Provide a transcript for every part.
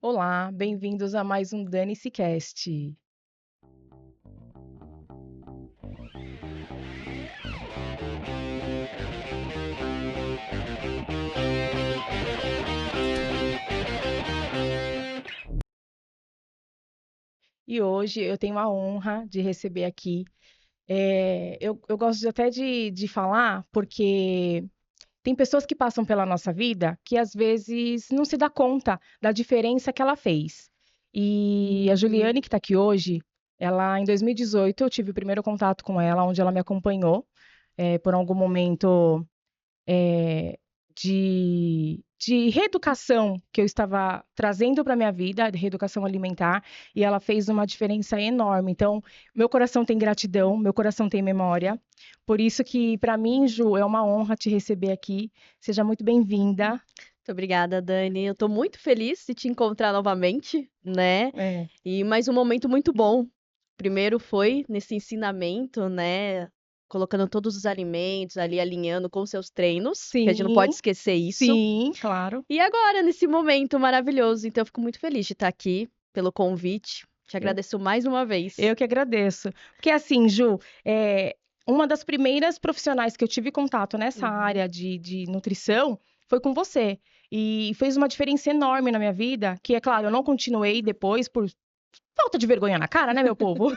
Olá, bem-vindos a mais um Dane-se Cast. E hoje eu tenho a honra de receber aqui. Eu gosto até de falar, porque tem pessoas que passam pela nossa vida que às vezes não se dá conta da diferença que ela fez. E a Juliane, que está aqui hoje, ela em 2018 eu tive o primeiro contato com ela, onde ela me acompanhou por algum momento de reeducação que eu estava trazendo para minha vida, de reeducação alimentar, e ela fez uma diferença enorme. Então, meu coração tem gratidão, meu coração tem memória. Por isso que, para mim, Ju, é uma honra te receber aqui. Seja muito bem-vinda. Muito obrigada, Dani. Eu tô muito feliz de te encontrar novamente, né? É, E mais um momento muito bom. Primeiro foi nesse ensinamento, né? Colocando todos os alimentos ali, alinhando com seus treinos, que a gente não pode sim, esquecer isso. sim, claro. E agora, nesse momento maravilhoso. Então, eu fico muito feliz de estar aqui pelo convite. Te Eu, agradeço mais uma vez. eu que agradeço. Porque assim, Ju, uma das primeiras profissionais que eu tive contato nessa Uhum. área de nutrição foi com você. E fez uma diferença enorme na minha vida, que é claro, eu não continuei depois por falta de vergonha na cara, né, meu povo?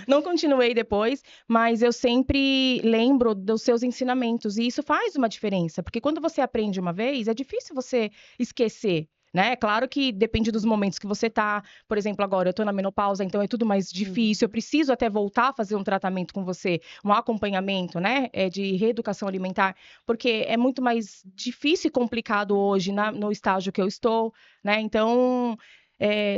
Não continuei depois, mas eu sempre lembro dos seus ensinamentos, e isso faz uma diferença, porque quando você aprende uma vez, é difícil você esquecer. Né? Claro que depende dos momentos que você tá. Por exemplo, agora eu tô na menopausa, então é tudo mais difícil. Eu Uhum. preciso até voltar a fazer um tratamento com você, um acompanhamento, né? De reeducação alimentar, porque é muito mais difícil e complicado hoje no estágio que eu estou, né? Então,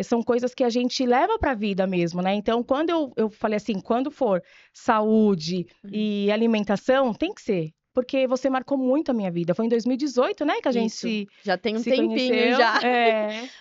são coisas que a gente leva para a vida mesmo, né? Então, quando eu falei assim, quando for saúde Uhum. e alimentação, tem que ser. Porque você marcou muito a minha vida. Foi em 2018, né, que a gente Isso. Já tem um se tempinho conheceu. já.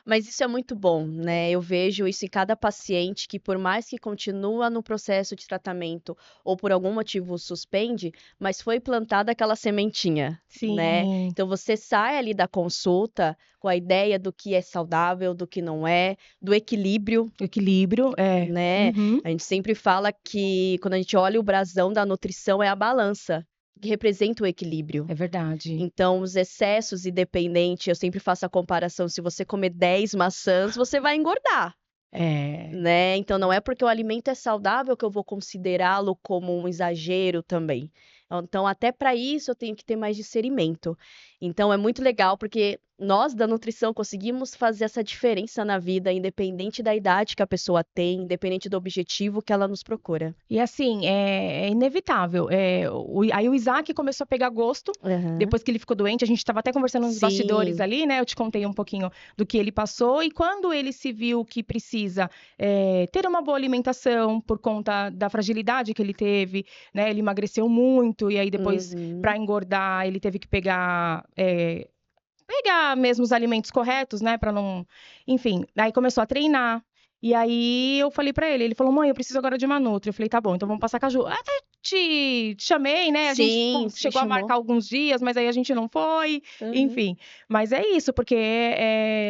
Mas isso é muito bom, né? Eu vejo isso em cada paciente que, por mais que continua no processo de tratamento ou por algum motivo suspende, mas foi plantada aquela sementinha, né? Sim, Então você sai ali da consulta com a ideia do que é saudável, do que não é, do equilíbrio, equilíbrio, né? Uhum, A gente sempre fala que quando a gente olha o brasão da nutrição é a balança, que representa o equilíbrio. é verdade. Então, os excessos, independente, eu sempre faço a comparação, se você comer 10 maçãs, você vai engordar, É, né? Então, não é porque o alimento é saudável que eu vou considerá-lo como um exagero também. Então, até para isso, eu tenho que ter mais discernimento. Então, é muito legal, porque nós da nutrição conseguimos fazer essa diferença na vida, independente da idade que a pessoa tem, independente do objetivo que ela nos procura. e assim, é inevitável. Aí o Isaac começou a pegar gosto, Aham. depois que ele ficou doente. A gente estava até conversando nos bastidores Sim, ali, né? Eu te contei um pouquinho do que ele passou. E quando ele se viu que precisa ter uma boa alimentação por conta da fragilidade que ele teve, né? Ele emagreceu muito, e aí depois, uhum, para engordar, ele teve que pegar mesmo os alimentos corretos, né, para não, enfim, aí começou a treinar. E aí eu falei pra ele falou: "Mãe, eu preciso agora de uma nutri". Eu falei: "Tá bom, então vamos passar com a Ju". Até te chamei, né? A gente sim, se chegou a chamou. marcar alguns dias, mas aí a gente não foi, Uhum. enfim. Mas é isso, porque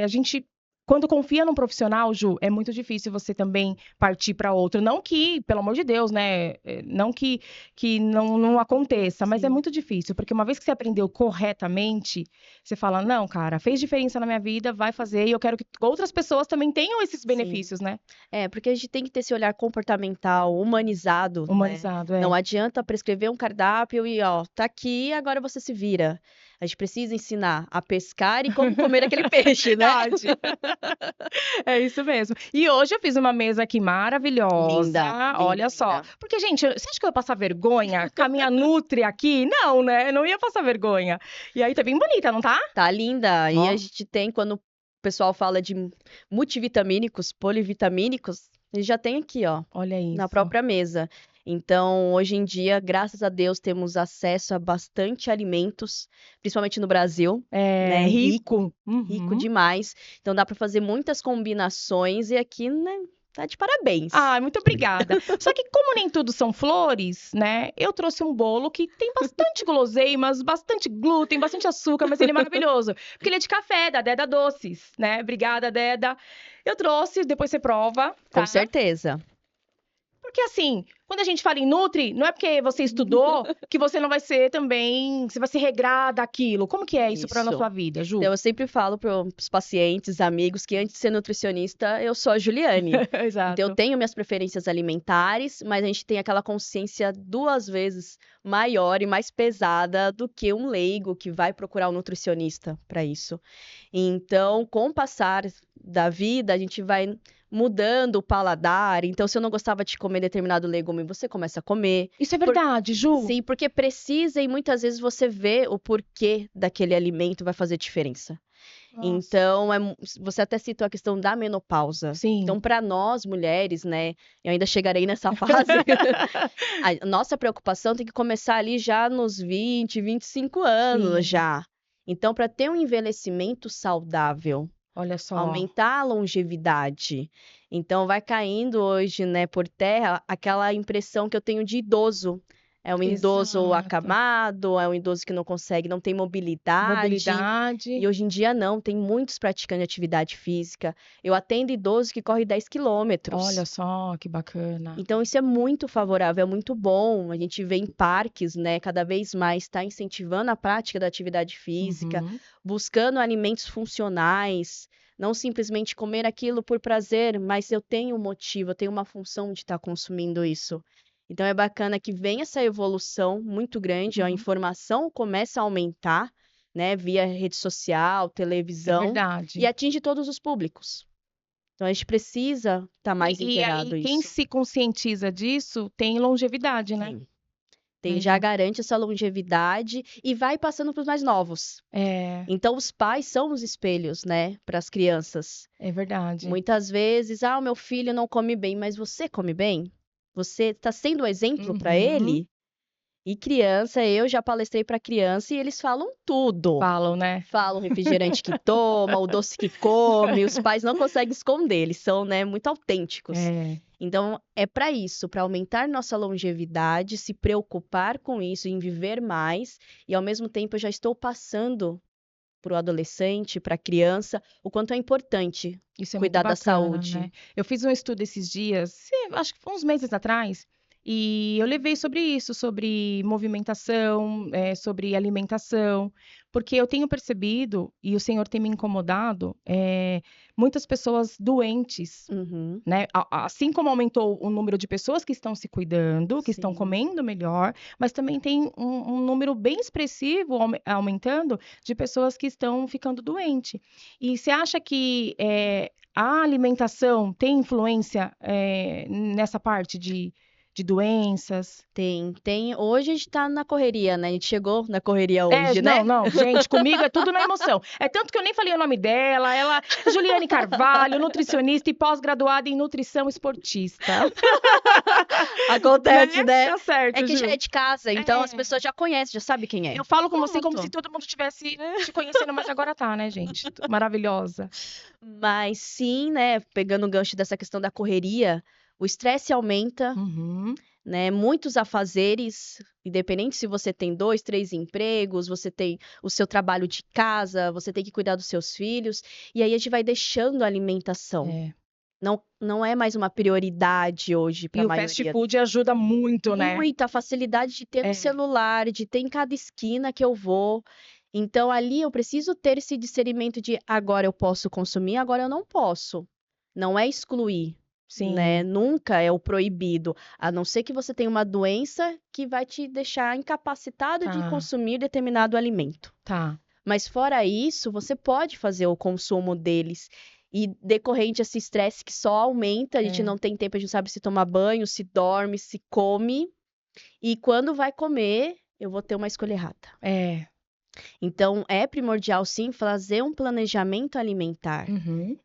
a gente quando confia num profissional, Ju, é muito difícil você também partir para outro. Não que, pelo amor de Deus, né? Não que não aconteça, mas é Sim. muito difícil, porque uma vez que você aprendeu corretamente, você fala, não, cara, fez diferença na minha vida, vai fazer, e eu quero que outras pessoas também tenham esses Sim. benefícios, né? É, porque a gente tem que ter esse olhar comportamental, humanizado, né? Humanizado, Não adianta prescrever um cardápio e, ó, tá aqui, agora você se vira. A gente precisa ensinar a pescar e como comer aquele peixe, né? Verdade. É isso mesmo. E hoje eu fiz uma mesa aqui maravilhosa, Linda, linda, olha só. linda. Porque, gente, você acha que eu ia passar vergonha com a minha Nutri aqui? Não, né? Eu não ia passar vergonha. E aí tá bem bonita, não tá? Tá linda. E a Ó, gente tem, quando o pessoal fala de multivitamínicos, polivitamínicos, a gente já tem aqui, ó, olha na isso. própria mesa. Então, hoje em dia, graças a Deus, temos acesso a bastante alimentos, principalmente no Brasil, É né? Rico, rico. rico Uhum. demais. Então, dá para fazer muitas combinações e aqui, né? tá de parabéns. Ah, muito obrigada. Só que como nem tudo são flores, né? Eu trouxe um bolo que tem bastante guloseimas, bastante glúten, bastante açúcar, mas ele é maravilhoso. Porque ele é de café, da Deda Doces, né? Obrigada, Deda. Eu trouxe, depois você prova, tá? Com certeza. Porque assim, quando a gente fala em Nutri, não é porque você estudou que você não vai ser também, você vai se regrar daquilo. Como que é isso na Isso. sua vida, Ju? Então, eu sempre falo para os pacientes, amigos, que antes de ser nutricionista, eu sou a Juliane. Então, Exato. eu tenho minhas preferências alimentares, mas a gente tem aquela consciência 2 vezes maior e mais pesada do que um leigo que vai procurar um nutricionista para isso. Então, com o passar da vida, a gente vai mudando o paladar. Então, se eu não gostava de comer determinado legume, você começa a comer. Isso é verdade, Ju. Sim, porque precisa e muitas vezes você vê o porquê daquele alimento vai fazer diferença. Nossa. Então, você até citou a questão da menopausa. Sim. Então, para nós mulheres, né, eu ainda chegarei nessa fase, a nossa preocupação tem que começar ali já nos 20, 25 anos Sim. já. Então, para ter um envelhecimento saudável, Olha só. aumentar a longevidade. Então, vai caindo hoje, né, por terra, aquela impressão que eu tenho de idoso. É um idoso Exato. acamado, é um idoso que não consegue, não tem mobilidade. E hoje em dia não, tem muitos praticando atividade física. Eu atendo idoso que corre 10 quilômetros. Olha só, que bacana. Então, isso é muito favorável, é muito bom. A gente vê em parques, né, cada vez mais está incentivando a prática da atividade física, buscando alimentos funcionais, não simplesmente comer aquilo por prazer, mas eu tenho um motivo, eu tenho uma função de estar consumindo isso. Então, é bacana que vem essa evolução muito grande, a informação começa a aumentar, né, via rede social, É televisão, verdade. e atinge todos os públicos. Então, a gente precisa estar mais inteirado E aí, quem isso. se conscientiza disso tem longevidade, né? Sim. Já garante essa longevidade e vai passando para os mais novos. Então, os pais são os espelhos, né, para as crianças. É verdade. Muitas vezes, o meu filho não come bem, mas você come bem? Você está sendo um exemplo para ele? E criança, eu já palestrei para criança e eles falam tudo. Falam, né? Falam o refrigerante que toma, o doce que come, os pais não conseguem esconder, eles são, né, muito autênticos. Então, é para isso, para aumentar nossa longevidade, se preocupar com isso, em viver mais, e ao mesmo tempo eu já estou passando para o adolescente, para a criança, o quanto é importante Isso é cuidar muito da bacana, saúde. né? Eu fiz um estudo esses dias, acho que foi uns meses atrás, e eu levei sobre isso, sobre movimentação, sobre alimentação, porque eu tenho percebido, e o Senhor tem me incomodado, muitas pessoas doentes, né? Assim como aumentou o número de pessoas que estão se cuidando, que estão Sim. comendo melhor, mas também tem um número bem expressivo aumentando de pessoas que estão ficando doentes. E você acha que a alimentação tem influência nessa parte de doenças? Tem. Hoje a gente tá na correria, né? A gente chegou na correria hoje, né? Não, gente, comigo é tudo na emoção. É tanto que eu nem falei o nome dela. Ela é Juliane Carvalho, nutricionista e pós-graduada em nutrição esportista. Acontece, né? Tá certo, É que já Ju. é de casa, então as pessoas já conhecem, já sabem quem é. Eu falo com você como Pronto. se todo mundo tivesse te conhecendo, mas agora tá, né, gente? Maravilhosa. Mas sim, né? Pegando o gancho dessa questão da correria, o estresse aumenta, né? Muitos afazeres, independente se você tem 2, 3 empregos, você tem o seu trabalho de casa, você tem que cuidar dos seus filhos, e aí a gente vai deixando a alimentação. Não é mais uma prioridade hoje para a maioria. E o fast food ajuda muito, né? Muita facilidade de ter no celular, de ter em cada esquina que eu vou. Então, ali eu preciso ter esse discernimento de agora eu posso consumir, agora eu não posso. Não é excluir, né? Nunca é o proibido. A não ser que você tenha uma doença que vai te deixar incapacitado de consumir determinado alimento. Mas fora isso, você pode fazer o consumo deles. E decorrente esse estresse que só aumenta, a gente não tem tempo, a gente não sabe se toma banho, se dorme, se come. E quando vai comer, eu vou ter uma escolha errada. Então, é primordial, sim, fazer um planejamento alimentar.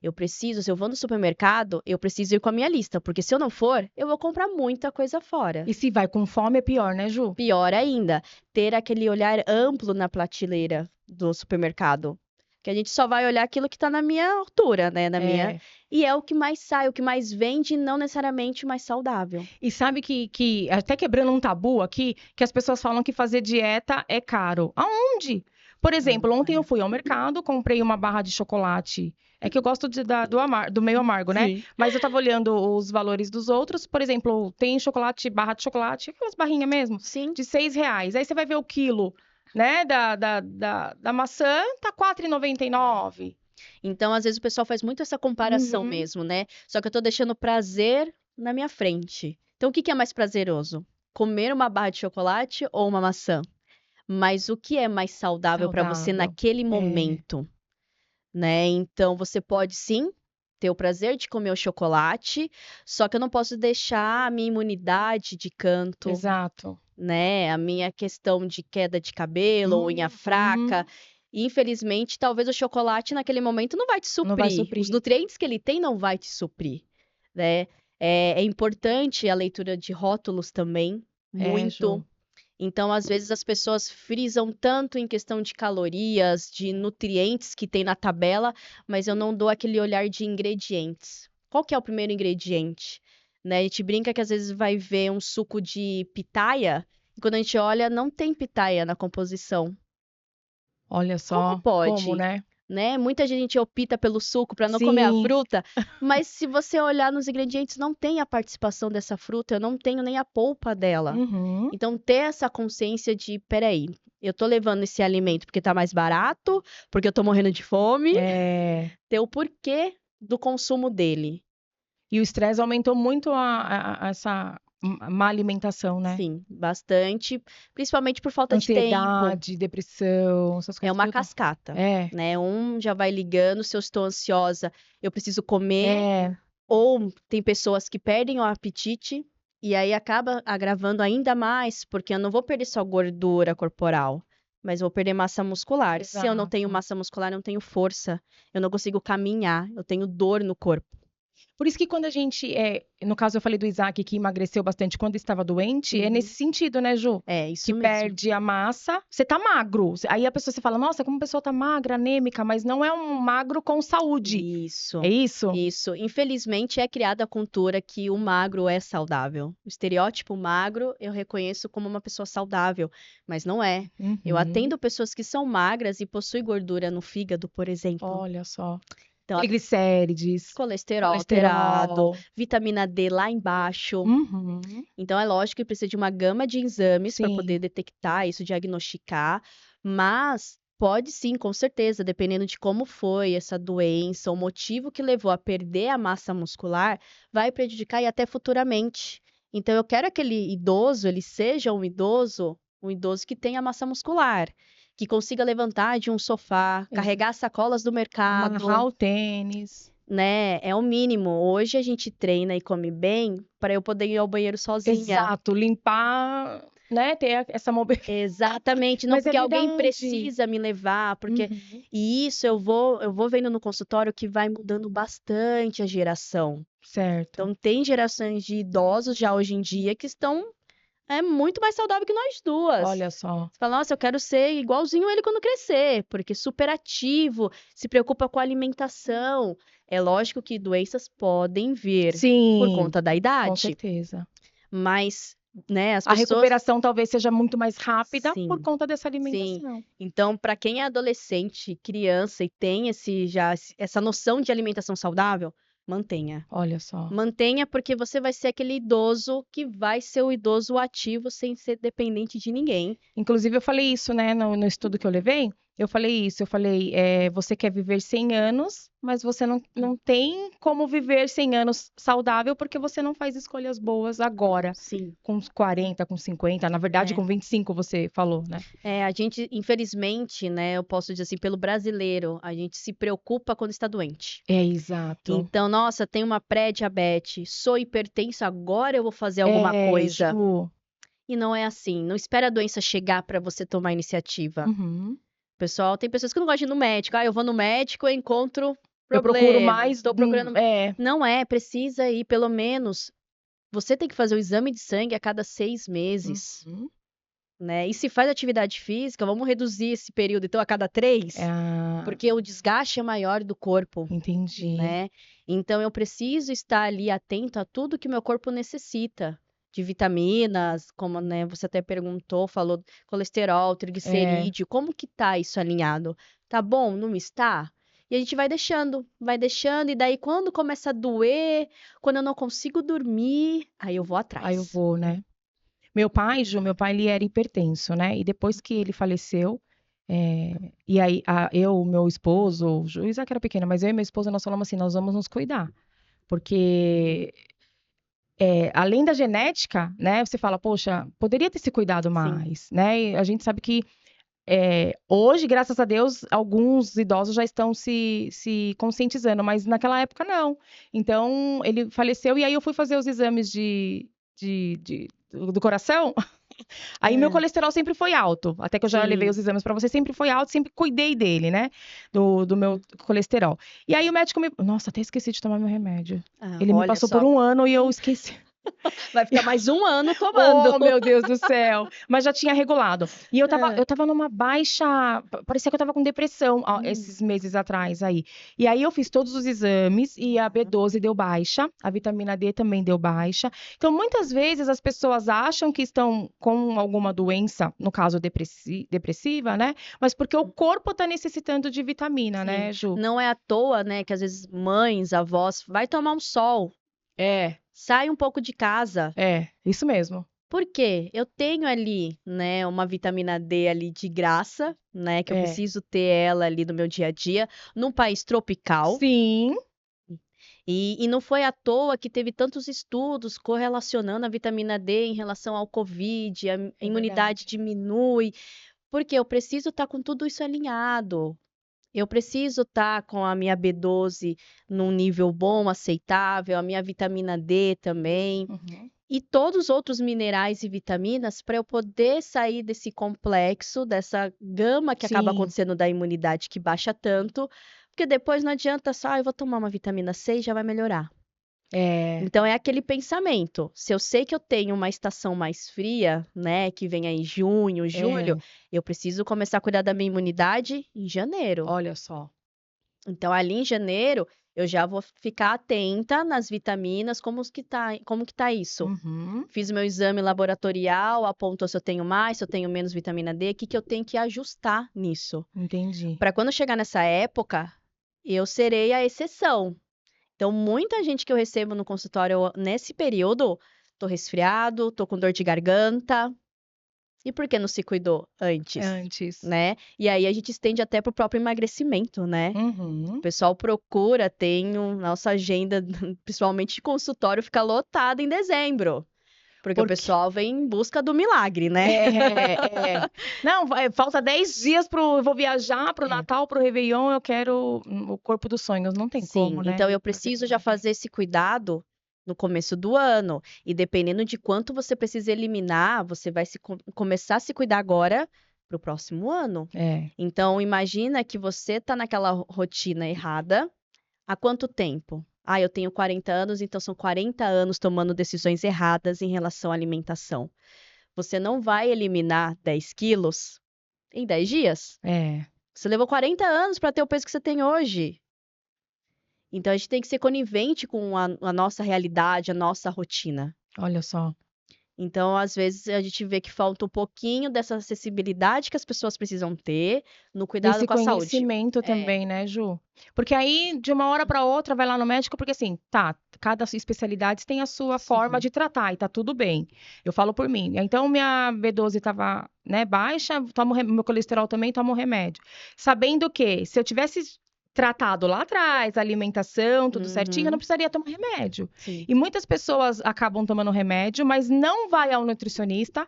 Eu preciso, se eu vou no supermercado, eu preciso ir com a minha lista, porque se eu não for, eu vou comprar muita coisa fora. E se vai com fome é pior, né, Ju? Pior ainda, ter aquele olhar amplo na prateleira do supermercado. Que a gente só vai olhar aquilo que tá na minha altura, né? É. E é o que mais sai, o que mais vende, não necessariamente o mais saudável. E sabe que, até quebrando um tabu aqui, que as pessoas falam que fazer dieta é caro. Aonde? Por exemplo, ontem eu fui ao mercado, comprei uma barra de chocolate. É que eu gosto do meio amargo, né? Sim. Mas eu tava olhando os valores dos outros. Por exemplo, tem chocolate, barra de chocolate, aquelas barrinhas mesmo, Sim. de R$ 6. Aí você vai ver o quilo, né, da maçã, tá R$ 4,99. Então, às vezes, o pessoal faz muito essa comparação Uhum. mesmo, né? Só que eu tô deixando o prazer na minha frente. Então, o que que é mais prazeroso? Comer uma barra de chocolate ou uma maçã? Mas o que é mais saudável para você Saudável. naquele É, momento, né? Então, você pode sim ter o prazer de comer o chocolate, só que eu não posso deixar a minha imunidade de canto, exato. né? A minha questão de queda de cabelo, unha fraca. Uhum. Infelizmente, talvez o chocolate naquele momento não vai te Não vai suprir. Os suprir. nutrientes que ele tem não vai te suprir, né? É importante a leitura de rótulos também, É, Ju. muito. Então, às vezes, as pessoas frisam tanto em questão de calorias, de nutrientes que tem na tabela, mas eu não dou aquele olhar de ingredientes. Qual que é o primeiro ingrediente? Né? A gente brinca que às vezes vai ver um suco de pitaia, e quando a gente olha, não tem pitaia na composição. Olha Como só como, pode? né? Né? Muita gente opta pelo suco para não comer a Sim. fruta, mas se você olhar nos ingredientes, não tem a participação dessa fruta, eu não tenho nem a polpa dela. Uhum. Então, ter essa consciência de, peraí, eu tô levando esse alimento porque tá mais barato, porque eu tô morrendo de fome, É. ter o porquê do consumo dele. E o estresse aumentou muito essa má alimentação, né? Sim, bastante, principalmente por falta de tempo. Ansiedade, depressão, essas É coisas uma tudo. cascata, É. né? Um já vai ligando, se eu estou ansiosa, eu preciso comer. É. Ou tem pessoas que perdem o apetite e aí acaba agravando ainda mais, porque eu não vou perder só gordura corporal, mas vou perder massa muscular. Se eu não tenho Exato. massa muscular, eu não tenho força, eu não consigo caminhar, eu tenho dor no corpo. Por isso que quando a gente, no caso eu falei do Isaac que emagreceu bastante quando estava doente, é Uhum. nesse sentido, né, Ju? É, Que isso mesmo. perde a massa, você tá magro. Aí a pessoa se fala, nossa, como a pessoa tá magra, anêmica, mas não é um magro com saúde. É Isso. isso? Isso. Infelizmente, é criada a cultura que o magro é saudável. O estereótipo magro eu reconheço como uma pessoa saudável, mas não é. Eu Uhum. atendo pessoas que são magras e possuem gordura no fígado, por exemplo. Olha só. Então, Triglicérides, colesterol alterado, colesterol. vitamina D lá embaixo. Uhum. Então, é lógico que precisa de uma gama de exames para poder Sim. detectar isso, diagnosticar, mas pode sim, com certeza, dependendo de como foi essa doença, o motivo que levou a perder a massa muscular, vai prejudicar e até futuramente. Então, eu quero que aquele idoso, ele seja um idoso que tenha massa muscular, que consiga levantar de um sofá, Exa- carregar sacolas do Amarrar mercado, o tênis. né? É o mínimo. Hoje a gente treina e come bem para eu poder ir ao banheiro sozinha. Exato, limpar, né? Ter essa mobilidade. Exatamente, não Mas é porque alguém verdade. precisa me levar, porque Uhum. e isso eu vou vendo no consultório que vai mudando bastante a geração. Certo. Então tem gerações de idosos já hoje em dia que estão muito mais saudável que nós duas. Olha só. Você fala, nossa, eu quero ser igualzinho ele quando crescer, porque super ativo, se preocupa com a alimentação. É lógico que doenças podem vir por Sim, conta da com idade, certeza. mas, né, as A pessoas. recuperação talvez seja muito mais rápida por Sim, conta dessa sim. alimentação. Então, para quem é adolescente, criança e tem essa noção de alimentação saudável, mantenha. Olha só. Mantenha, porque você vai ser aquele idoso que vai ser o idoso ativo sem ser dependente de ninguém. Inclusive, eu falei isso, né, no estudo que eu levei. Eu falei isso, eu falei, você quer viver 100 anos, mas você não tem como viver 100 anos saudável porque você não faz escolhas boas agora, Sim. com uns 40, com 50, na verdade, É. com 25 você falou, né? A gente, infelizmente, né, eu posso dizer assim, pelo brasileiro, a gente se preocupa quando está doente. É, exato. Então, nossa, tem uma pré-diabetes, sou hipertenso, agora eu vou fazer alguma coisa. Ju. E não é assim. Não espera a doença chegar para você tomar iniciativa. Uhum. Pessoal, tem pessoas que não gostam de ir no médico. Ah, eu vou no médico, eu encontro Eu procuro problema. mais, Estou procurando. é, Não é, precisa ir, pelo menos. Você tem que fazer o exame de sangue a cada 6 meses. uhum. né? E se faz atividade física, vamos reduzir esse período, então, a cada 3, Ah, porque o desgaste é maior do corpo, entendi. né? Então, eu preciso estar ali atento a tudo que meu corpo necessita. De vitaminas, como, né, você até perguntou, falou colesterol, triglicerídeo, como que tá isso alinhado? Tá bom? Não está? E a gente vai deixando, e daí quando começa a doer, quando eu não consigo dormir, aí eu vou Aí eu atrás. vou, né? Meu pai, Ju, meu pai, ele era hipertenso, né? E depois que ele faleceu, e aí eu, meu esposo, o Isaac era pequeno, mas eu e meu esposo, nós falamos assim, nós vamos nos cuidar. Porque, além da genética, né? Você fala, poxa, poderia ter se cuidado Sim, mais, né? E a gente sabe que hoje, graças a Deus, alguns idosos já estão se conscientizando, mas naquela época não. Então, ele faleceu e aí eu fui fazer os exames do coração. Aí meu é, colesterol sempre foi alto. Até que eu já levei sim. os exames pra você, sempre foi alto, sempre cuidei dele, né? Do meu colesterol. E aí o médico me. Nossa, até esqueci de tomar meu remédio. Ah, Ele me olha passou por só, um ano e eu esqueci. vai ficar mais um ano tomando. Oh, meu Deus do céu! Mas já tinha regulado. E eu tava, É. eu tava numa baixa. Parecia que eu tava com depressão Hum, esses meses atrás aí. E aí eu fiz todos os exames e a B12 deu baixa, a vitamina D também deu baixa. Então, muitas vezes as pessoas acham que estão com alguma doença, no caso depressiva, né? Mas porque o corpo tá necessitando de vitamina, sim. né, Ju? Não é à toa, né, que às vezes mães, avós, vai tomar um sol, É, sai um pouco de casa. isso mesmo. Por quê? Eu tenho ali, né, uma vitamina D ali de graça, né, que eu É. preciso ter ela ali no meu dia a dia, num país tropical. Sim, E não foi à toa que teve tantos estudos correlacionando a vitamina D em relação ao Covid, a é imunidade verdade. diminui, porque eu preciso estar com tudo isso alinhado. Eu preciso estar com a minha B12 num nível bom, aceitável, a minha vitamina D também. Uhum. E todos os outros minerais e vitaminas para eu poder sair desse complexo, dessa gama que acaba Sim. acontecendo da imunidade que baixa tanto, porque depois não adianta só, eu vou tomar uma vitamina C e já vai melhorar. É, Então é aquele pensamento. Se eu sei que eu tenho uma estação mais fria, né, que vem aí junho, julho, é, eu preciso começar a cuidar da minha imunidade em janeiro. olha só. Então, ali em janeiro, eu já vou ficar atenta nas vitaminas, como que tá isso. Uhum, Fiz meu exame laboratorial, apontou se eu tenho mais, se eu tenho menos vitamina D, o que que eu tenho que ajustar nisso. entendi. Para quando chegar nessa época, eu serei a exceção. Então, muita gente que eu recebo no consultório nesse período, tô resfriado, tô com dor de garganta. E por que não se cuidou antes, Antes. né? E aí a gente estende até pro próprio emagrecimento, né? O Uhum. pessoal procura, nossa agenda, principalmente de consultório, fica lotada em dezembro. Porque o Porque pessoal vem em busca do milagre, né? Não, falta 10 dias pro. Eu vou viajar pro É. Natal, pro Réveillon, eu quero o corpo dos sonhos. Não tem Sim, como, né? então eu Fazer preciso já milagre. fazer esse cuidado no começo do ano. E dependendo de quanto você precisa eliminar, você vai começar a se cuidar agora para o próximo ano. É, Então, imagina que você está naquela rotina errada. Há quanto tempo? Ah, eu tenho 40 anos, então são 40 anos tomando decisões erradas em relação à alimentação. Você não vai eliminar 10 quilos em 10 dias. é. Você levou 40 anos para ter o peso que você tem hoje. Então a gente tem que ser conivente com a nossa realidade, a nossa rotina. Olha só. Então, às vezes, a gente vê que falta um pouquinho dessa acessibilidade que as pessoas precisam ter no cuidado Desse com a saúde. conhecimento É, também, né, Ju? Porque aí, de uma hora para outra, vai lá no médico, porque assim, tá, cada especialidade tem a sua forma sim. de tratar e tá tudo bem. Eu falo por mim. Então, minha B12 estava, né, baixa, meu colesterol também, tomo remédio. Sabendo que, se eu tivesse tratado lá atrás, a alimentação, tudo certinho, eu não Uhum, precisaria tomar remédio. sim. E muitas pessoas acabam tomando remédio, mas não vai ao nutricionista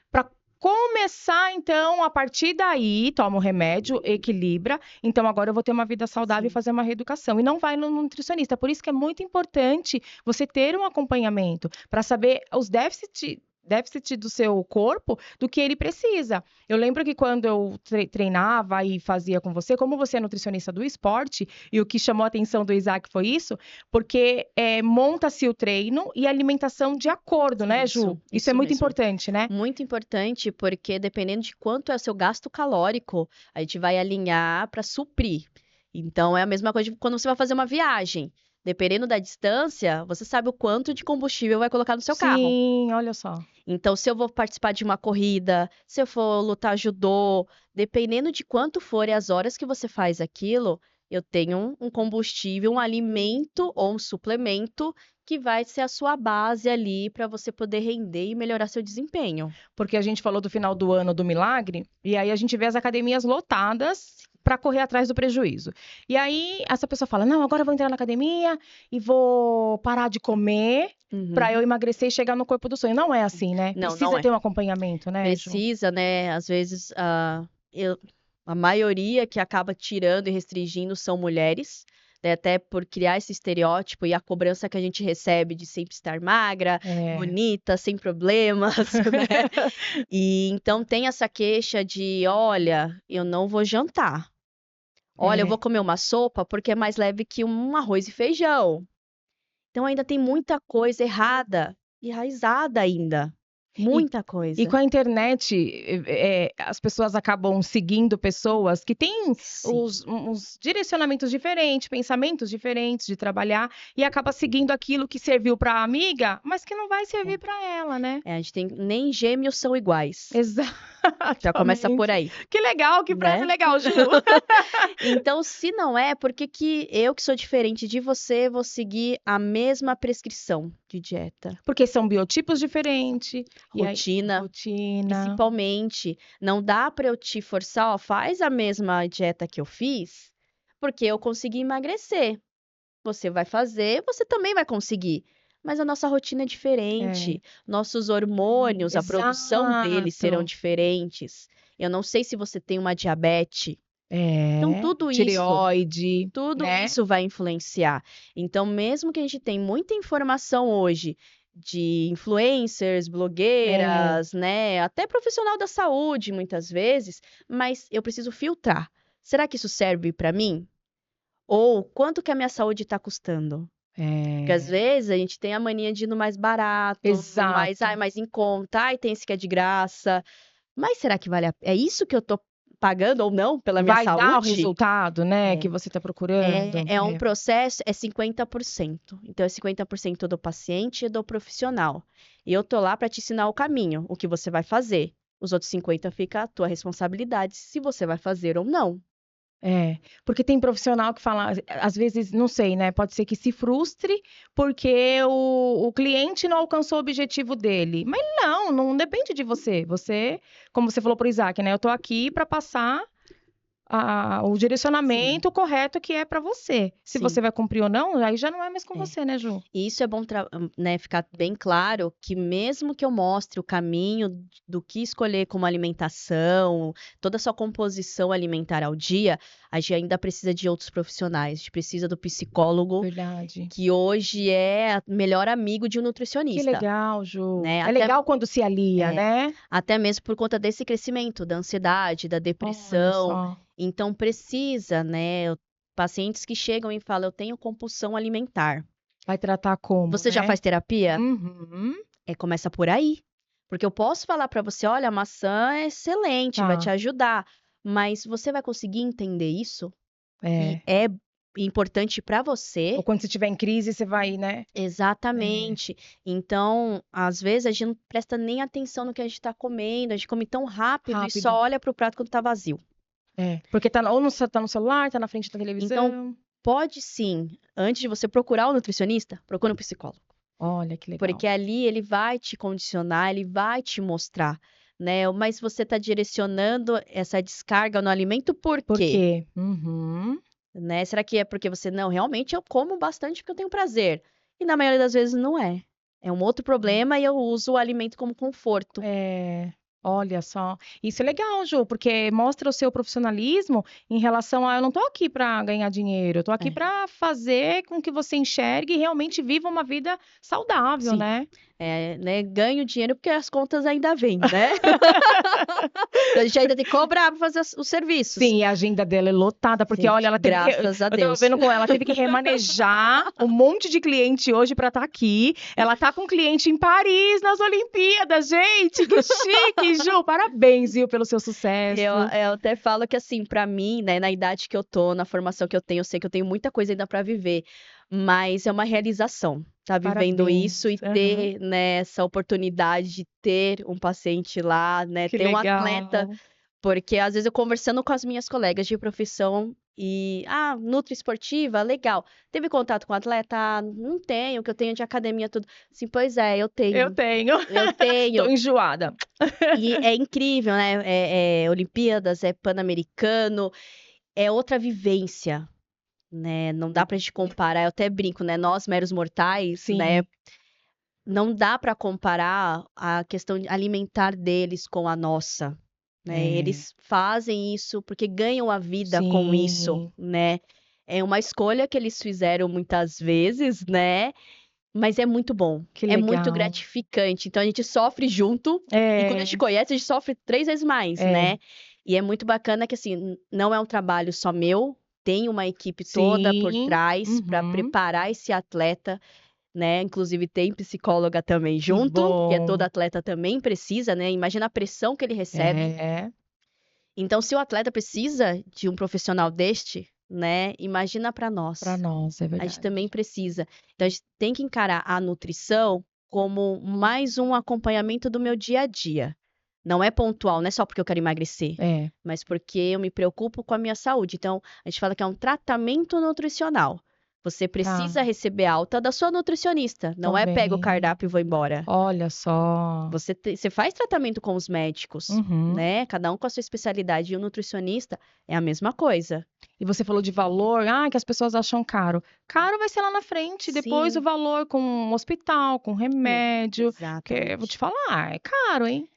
para começar, então, a partir daí, toma o remédio, equilibra. Então, agora eu vou ter uma vida saudável e Sim. fazer uma reeducação. E não vai no nutricionista. Por isso que é muito importante você ter um acompanhamento para saber os déficits déficit do seu corpo do que ele precisa. Eu lembro que quando eu treinava e fazia com você, como você é nutricionista do esporte, e o que chamou a atenção do Isaac foi isso, porque monta-se o treino e a alimentação de acordo, né, Ju? Isso é muito mesmo. importante, né? Muito importante, porque dependendo de quanto é o seu gasto calórico, a gente vai alinhar para suprir. Então, é a mesma coisa de quando você vai fazer uma viagem. Dependendo da distância, você sabe o quanto de combustível vai colocar no seu carro. Sim, olha só. Então, se eu vou participar de uma corrida, se eu for lutar judô, dependendo de quanto forem as horas que você faz aquilo, eu tenho um combustível, um alimento ou um suplemento que vai ser a sua base ali para você poder render e melhorar seu desempenho. Porque a gente falou do final do ano do milagre, e aí a gente vê as academias lotadas para correr atrás do prejuízo. E aí essa pessoa fala: não, agora eu vou entrar na academia e vou parar de comer para eu emagrecer e chegar no corpo do sonho. Não é assim, né? Não, Precisa não é. ter um acompanhamento, né, Ju? Precisa, né? Às vezes, a maioria que acaba tirando e restringindo são mulheres, né? Até por criar esse estereótipo e a cobrança que a gente recebe de sempre estar magra, bonita, sem problemas, né? E então tem essa queixa de, olha, eu não vou jantar. Olha, eu vou comer uma sopa porque é mais leve que um arroz e feijão. Então ainda tem muita coisa errada, enraizada ainda. Muita coisa. E com a internet, as pessoas acabam seguindo pessoas que têm uns direcionamentos diferentes, pensamentos diferentes de trabalhar, e acaba seguindo aquilo que serviu para a amiga, mas que não vai servir para ela, né? A gente tem, nem gêmeos são iguais. Exato. Já começa por aí. Que legal, que frase legal, Ju. Então, se não é, por que eu que sou diferente de você, vou seguir a mesma prescrição de dieta? Porque são biotipos diferentes. Rotina. Rotina. Principalmente. Não dá para eu te forçar, ó, faz a mesma dieta que eu fiz, porque eu consegui emagrecer. Você vai fazer, você também vai conseguir. Mas a nossa rotina é diferente. Nossos hormônios, a produção deles serão diferentes. Eu não sei se você tem uma diabetes. Então, tudo tireoide, tudo isso vai influenciar. Então, mesmo que a gente tenha muita informação hoje de influencers, blogueiras, né? Até profissional da saúde, muitas vezes, mas eu preciso filtrar. Será que isso serve para mim? Ou quanto que a minha saúde está custando? Porque às vezes a gente tem a mania de ir no mais barato, mais em conta, tem esse que é de graça. Mas será que vale a pena? É isso que eu tô pagando ou não pela minha saúde? Vai dar o resultado, né, que você está procurando. É um processo, é 50%. Então, é 50% do paciente e do profissional. E eu tô lá para te ensinar o caminho, o que você vai fazer. Os outros 50% fica a tua responsabilidade, se você vai fazer ou não. Porque tem profissional que fala, às vezes, não sei, né? Pode ser que se frustre porque o cliente não alcançou o objetivo dele. Mas não depende de você. Você, como você falou pro Isaac, né? Eu tô aqui para passar o direcionamento correto que é para você. Se você vai cumprir ou não, aí já não é mais com você, né, Ju? E isso é bom, né, ficar bem claro que mesmo que eu mostre o caminho do que escolher como alimentação, toda a sua composição alimentar ao dia, a gente ainda precisa de outros profissionais. A gente precisa do psicólogo, que hoje é o melhor amigo de um nutricionista. Que legal, Ju. Né? É legal quando se alia, né? Até mesmo por conta desse crescimento, da ansiedade, da depressão. Então, precisa, né? Pacientes que chegam e falam, eu tenho compulsão alimentar. Vai tratar como? Você já faz terapia? Uhum. Começa por aí. Porque eu posso falar para você, olha, a maçã é excelente, vai te ajudar. Mas você vai conseguir entender isso? E é importante para você. Ou quando você estiver em crise, você vai, né? Exatamente. Então, às vezes, a gente não presta nem atenção no que a gente está comendo. A gente come tão rápido e só olha para o prato quando tá vazio. Porque ou não tá no celular, tá na frente da televisão. Então, pode sim, antes de você procurar o nutricionista, procura um psicólogo. Olha, que legal. Porque ali ele vai te condicionar, ele vai te mostrar, né? Mas você tá direcionando essa descarga no alimento por quê? Por quê? Uhum. Né? Será que é porque você, não, realmente eu como bastante porque eu tenho prazer. E na maioria das vezes não é. É um outro problema e eu uso o alimento como conforto. Olha só, isso é legal, Ju, porque mostra o seu profissionalismo em relação a eu não tô aqui para ganhar dinheiro, eu tô aqui para fazer com que você enxergue e realmente viva uma vida saudável, né? né, ganho dinheiro porque as contas ainda vêm, né? A gente ainda tem que cobrar para fazer os serviços. Sim, a agenda dela é lotada, porque Sim, olha, ela teve que. graças a Eu tava Deus. vendo com ela, teve que remanejar um monte de cliente hoje pra estar aqui. Ela tá com cliente em Paris nas Olimpíadas, gente! Que chique, Ju! Parabéns, viu, pelo seu sucesso. Eu até falo que, assim, pra mim, né, na idade que eu tô, na formação que eu tenho, eu sei que eu tenho muita coisa ainda pra viver, mas é uma realização, tá vivendo Parabéns. isso e Aham. ter, né, essa oportunidade de ter um paciente lá, né, Que ter um atleta, legal. porque às vezes eu conversando com as minhas colegas de profissão e, nutri esportiva, legal. Teve contato com atleta? Ah, não tenho, que eu tenho de academia, tudo. Assim, pois é, eu Eu tenho. tenho. Eu Tô tenho. enjoada. E é incrível, né? É Olimpíadas, é Pan-Americano, é outra vivência, né? Não dá pra gente comparar, eu até brinco, né? Nós, meros mortais, né? Sim, Não dá pra comparar a questão alimentar deles com a nossa, né? é. Eles fazem isso porque ganham a vida com isso, Sim, né? É uma escolha que eles fizeram muitas vezes, né? Mas é muito bom, que é muito legal. gratificante. Então a gente sofre junto e quando a gente É, conhece, a gente sofre 3 vezes mais, é. né? E é muito bacana que assim, não é um trabalho só meu, tem uma equipe toda por Sim. trás para Uhum. preparar esse atleta, né? Inclusive tem psicóloga também Que junto, porque todo bom. atleta também precisa, né? Imagina a pressão que ele recebe. É, Então, se o atleta precisa de um profissional deste, né? Imagina para para nós. nós, é A gente verdade. também precisa. Então, a gente tem que encarar a nutrição como mais um acompanhamento do meu dia a dia. Não é pontual, não é só porque eu quero emagrecer, É, mas porque eu me preocupo com a minha saúde. Então, a gente fala que é um tratamento nutricional. Você tá. precisa receber alta da sua nutricionista. Tô Não é pega o vendo. cardápio e vou embora. Olha só. Você faz tratamento com os médicos, Uhum. né? Cada um com a sua especialidade. E o nutricionista é a mesma coisa. E você falou de valor, que as pessoas acham caro. Caro vai ser lá na frente, depois o Sim, valor com um hospital, com remédio, que eu vou te exatamente. falar, é caro, hein?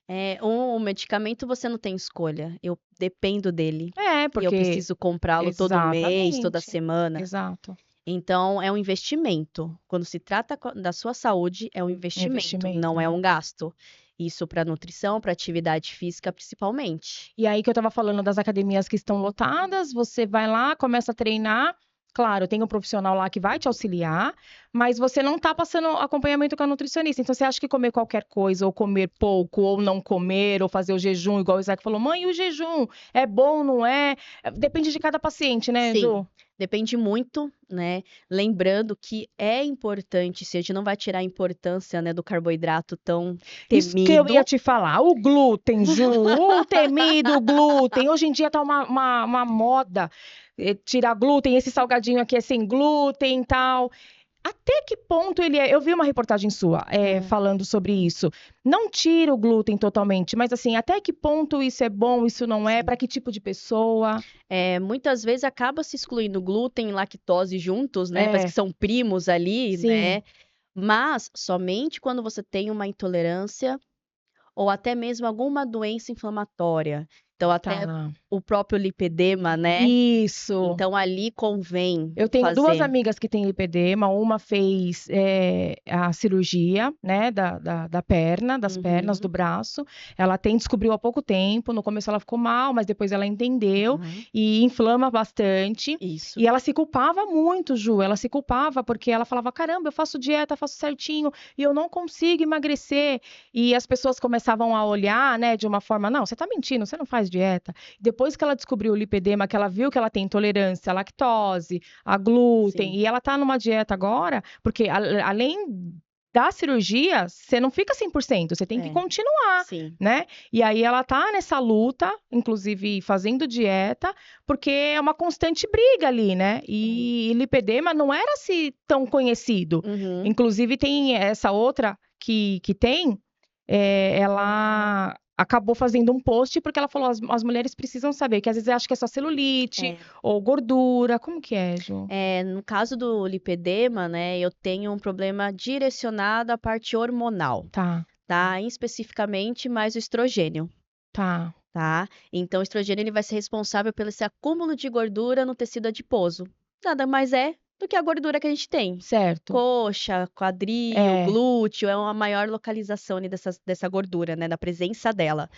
O medicamento você não tem escolha, eu dependo dele, É, e eu porque preciso comprá-lo todo mês, toda exatamente. semana. Exato. Então é um investimento. Quando se trata da sua saúde, é um Um investimento, não investimento. é um gasto. Isso para nutrição, para atividade física, principalmente. E aí que eu estava falando das academias que estão lotadas, você vai lá, começa a treinar. Claro, tem um profissional lá que vai te auxiliar, mas você não está passando acompanhamento com a nutricionista. Então, você acha que comer qualquer coisa, ou comer pouco, ou não comer, ou fazer o jejum, igual o Isaac falou, mãe, e o jejum é bom, não é? Depende de cada paciente, né, Sim, Ju? depende muito, né? Lembrando que é importante, se a gente não vai tirar a importância, né, do carboidrato tão Isso que eu ia temido. te falar. O glúten, Ju, o temido glúten. Hoje em dia tá uma moda tirar glúten, esse salgadinho aqui é sem glúten e tal. Até que ponto ele é? Eu vi uma reportagem sua É. falando sobre isso. Não tira o glúten totalmente, mas assim, até que ponto isso é bom, isso não é? Para Sim. que tipo de pessoa? Muitas vezes acaba se excluindo glúten e lactose juntos, né? Parece que É, são primos ali, sim, né? Mas somente quando você tem uma intolerância ou até mesmo alguma doença inflamatória. Então, até tá. o próprio lipedema, né? Isso. Então, ali convém Eu tenho duas fazer. amigas que têm lipedema, uma fez a cirurgia, né, da perna, das pernas, do Uhum, braço. Ela descobriu há pouco tempo, no começo ela ficou mal, mas depois ela entendeu uhum. e inflama bastante. Isso. E ela se culpava muito, Ju, ela se culpava porque ela falava, caramba, eu faço dieta, faço certinho e eu não consigo emagrecer. E as pessoas começavam a olhar, né, de uma forma, não, você tá mentindo, você não faz dieta. Depois que ela descobriu o lipedema, que ela viu que ela tem intolerância à lactose, a glúten, Sim, e ela tá numa dieta agora, porque além da cirurgia, você não fica 100%, você tem que é, continuar, sim. né? E aí ela tá nessa luta, inclusive fazendo dieta, porque é uma constante briga ali, né? É. E lipedema não era assim tão conhecido. Uhum. Inclusive tem essa outra que tem, ela acabou fazendo um post porque ela falou as mulheres precisam saber que às vezes acha que é só celulite É. ou gordura. Como que é, Ju? No caso do lipedema, né, eu tenho um problema direcionado à parte hormonal, Tá, tá? Especificamente mais o estrogênio, tá. tá? Então, o estrogênio ele vai ser responsável pelo esse acúmulo de gordura no tecido adiposo. Nada mais é do que a gordura que a gente tem. Certo. Coxa, quadril, glúteo, é uma maior localização ali dessa gordura, né? Da presença dela.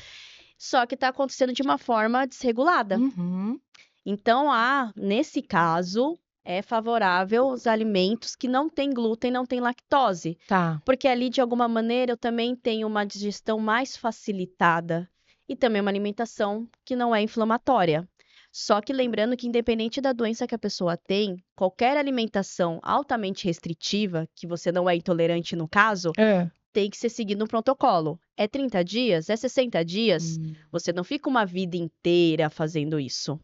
Só que tá acontecendo de uma forma desregulada. Uhum. Então, nesse caso, é favorável os alimentos que não têm glúten, não têm lactose. Tá. Porque ali, de alguma maneira, eu também tenho uma digestão mais facilitada. E também uma alimentação que não é inflamatória. Só que lembrando que, independente da doença que a pessoa tem, qualquer alimentação altamente restritiva, que você não é intolerante no caso, tem que ser seguido um protocolo. É 30 dias? É 60 dias? Você não fica uma vida inteira fazendo isso.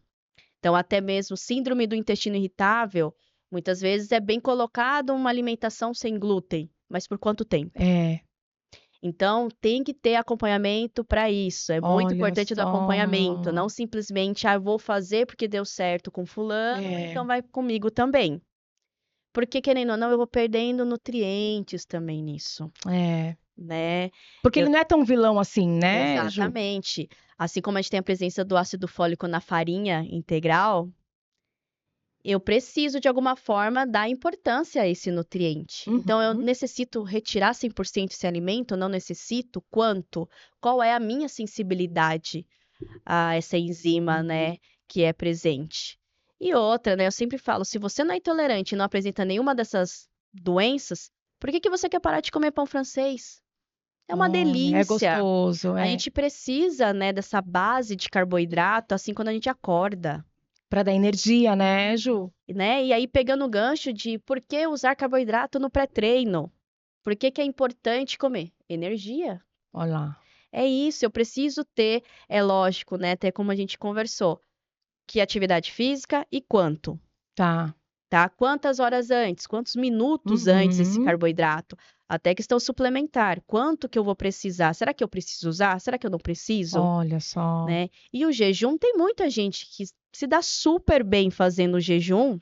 Então, até mesmo síndrome do intestino irritável, muitas vezes é bem colocado uma alimentação sem glúten, mas por quanto tempo? Então, tem que ter acompanhamento para isso. É muito importante do acompanhamento. Não simplesmente, eu vou fazer porque deu certo com fulano, então vai comigo também. Porque, querendo ou não, eu vou perdendo nutrientes também nisso. Né? Porque ele não é tão vilão assim, né, Ju? Exatamente. Assim como a gente tem a presença do ácido fólico na farinha integral, eu preciso, de alguma forma, dar importância a esse nutriente. Então, eu necessito retirar 100% esse alimento? Não necessito? Quanto? Qual é a minha sensibilidade a essa enzima, né, que é presente? E outra, né, eu sempre falo, se você não é intolerante e não apresenta nenhuma dessas doenças, por que você quer parar de comer pão francês? É uma delícia. É gostoso, A gente precisa, né, dessa base de carboidrato, assim, quando a gente acorda. Para dar energia, né, Ju? Né? E aí, pegando o gancho de por que usar carboidrato no pré-treino? Por que é importante comer? Energia. Olha lá. É isso, eu preciso ter, é lógico, né, até como a gente conversou, que atividade física e quanto. Tá. Quantas horas antes? Quantos minutos antes esse carboidrato? Até questão suplementar. Quanto que eu vou precisar? Será que eu preciso usar? Será que eu não preciso? Olha só. Né? E o jejum, tem muita gente que se dá super bem fazendo o jejum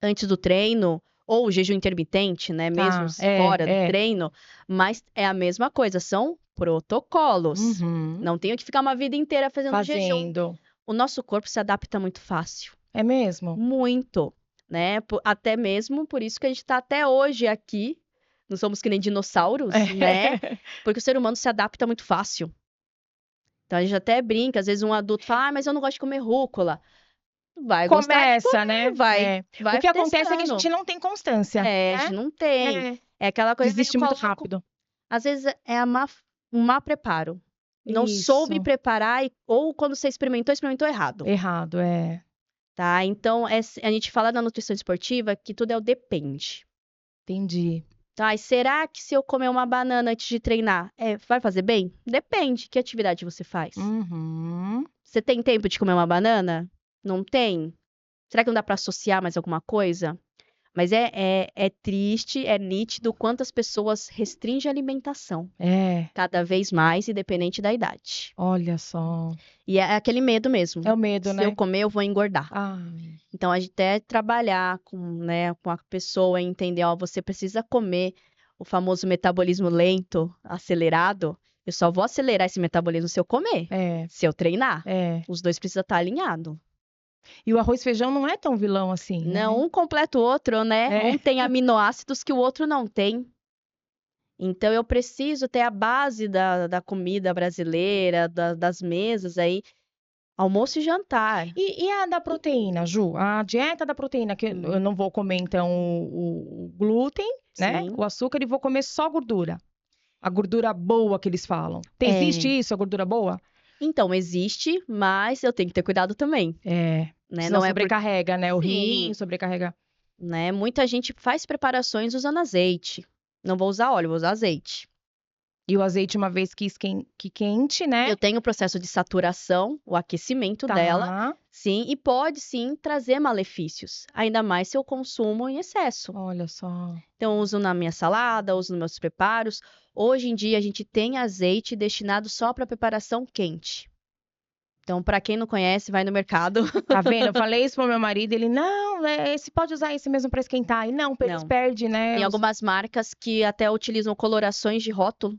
antes do treino, ou o jejum intermitente, né? Mesmo fora do treino, mas é a mesma coisa, são protocolos. Não tenho que ficar uma vida inteira fazendo jejum. O nosso corpo se adapta muito fácil. É mesmo? Muito, né? Até mesmo por isso que a gente está até hoje aqui. Não somos que nem dinossauros, né? Porque o ser humano se adapta muito fácil. Então a gente até brinca, às vezes um adulto fala, mas eu não gosto de comer rúcula. Vai gostar de comer, né? Vai o que acontece é que a gente não tem constância. A gente não tem. É aquela coisa desiste muito rápido. Às vezes é um má preparo. Não soube preparar, ou quando você experimentou errado. Errado, Tá? Então, a gente fala na nutrição esportiva que tudo é o depende. Entendi. Tá, e será que se eu comer uma banana antes de treinar, vai fazer bem? Depende. Que atividade você faz? Você tem tempo de comer uma banana? Não tem? Será que não dá para associar mais alguma coisa? Mas é triste, é nítido quantas pessoas restringem a alimentação. Cada vez mais, independente da idade. Olha só. E é aquele medo mesmo. É o medo, né? Se eu comer, eu vou engordar. Então, a gente até trabalhar com a pessoa e entender, você precisa comer o famoso metabolismo lento, acelerado. Eu só vou acelerar esse metabolismo se eu comer, se eu treinar. Os dois precisam estar alinhados. E o arroz e feijão não é tão vilão assim, né? Não, um completa o outro, né? Um tem aminoácidos que o outro não tem. Então, eu preciso ter a base da comida brasileira, das mesas aí, almoço e jantar. E a da proteína, Ju? A dieta da proteína, que eu não vou comer, então, o glúten, né? O açúcar, e vou comer só gordura. A gordura boa que eles falam. Existe isso, a gordura boa? Então, existe, mas eu tenho que ter cuidado também. Né? Não sobrecarrega, né? O rim sobrecarrega. Né? Muita gente faz preparações usando azeite. Não vou usar óleo, vou usar azeite. E o azeite, uma vez que quente, né? Eu tenho o processo de saturação, o aquecimento dela, sim, e pode sim trazer malefícios, ainda mais se eu consumo em excesso. Olha só. Então, eu uso na minha salada, uso nos meus preparos. Hoje em dia, a gente tem azeite destinado só para preparação quente. Então, para quem não conhece, vai no mercado. Tá vendo? Eu falei isso pro meu marido, ele, não, você pode usar esse mesmo para esquentar. E não, eles perdem, né? Tem algumas marcas que até utilizam colorações de rótulo,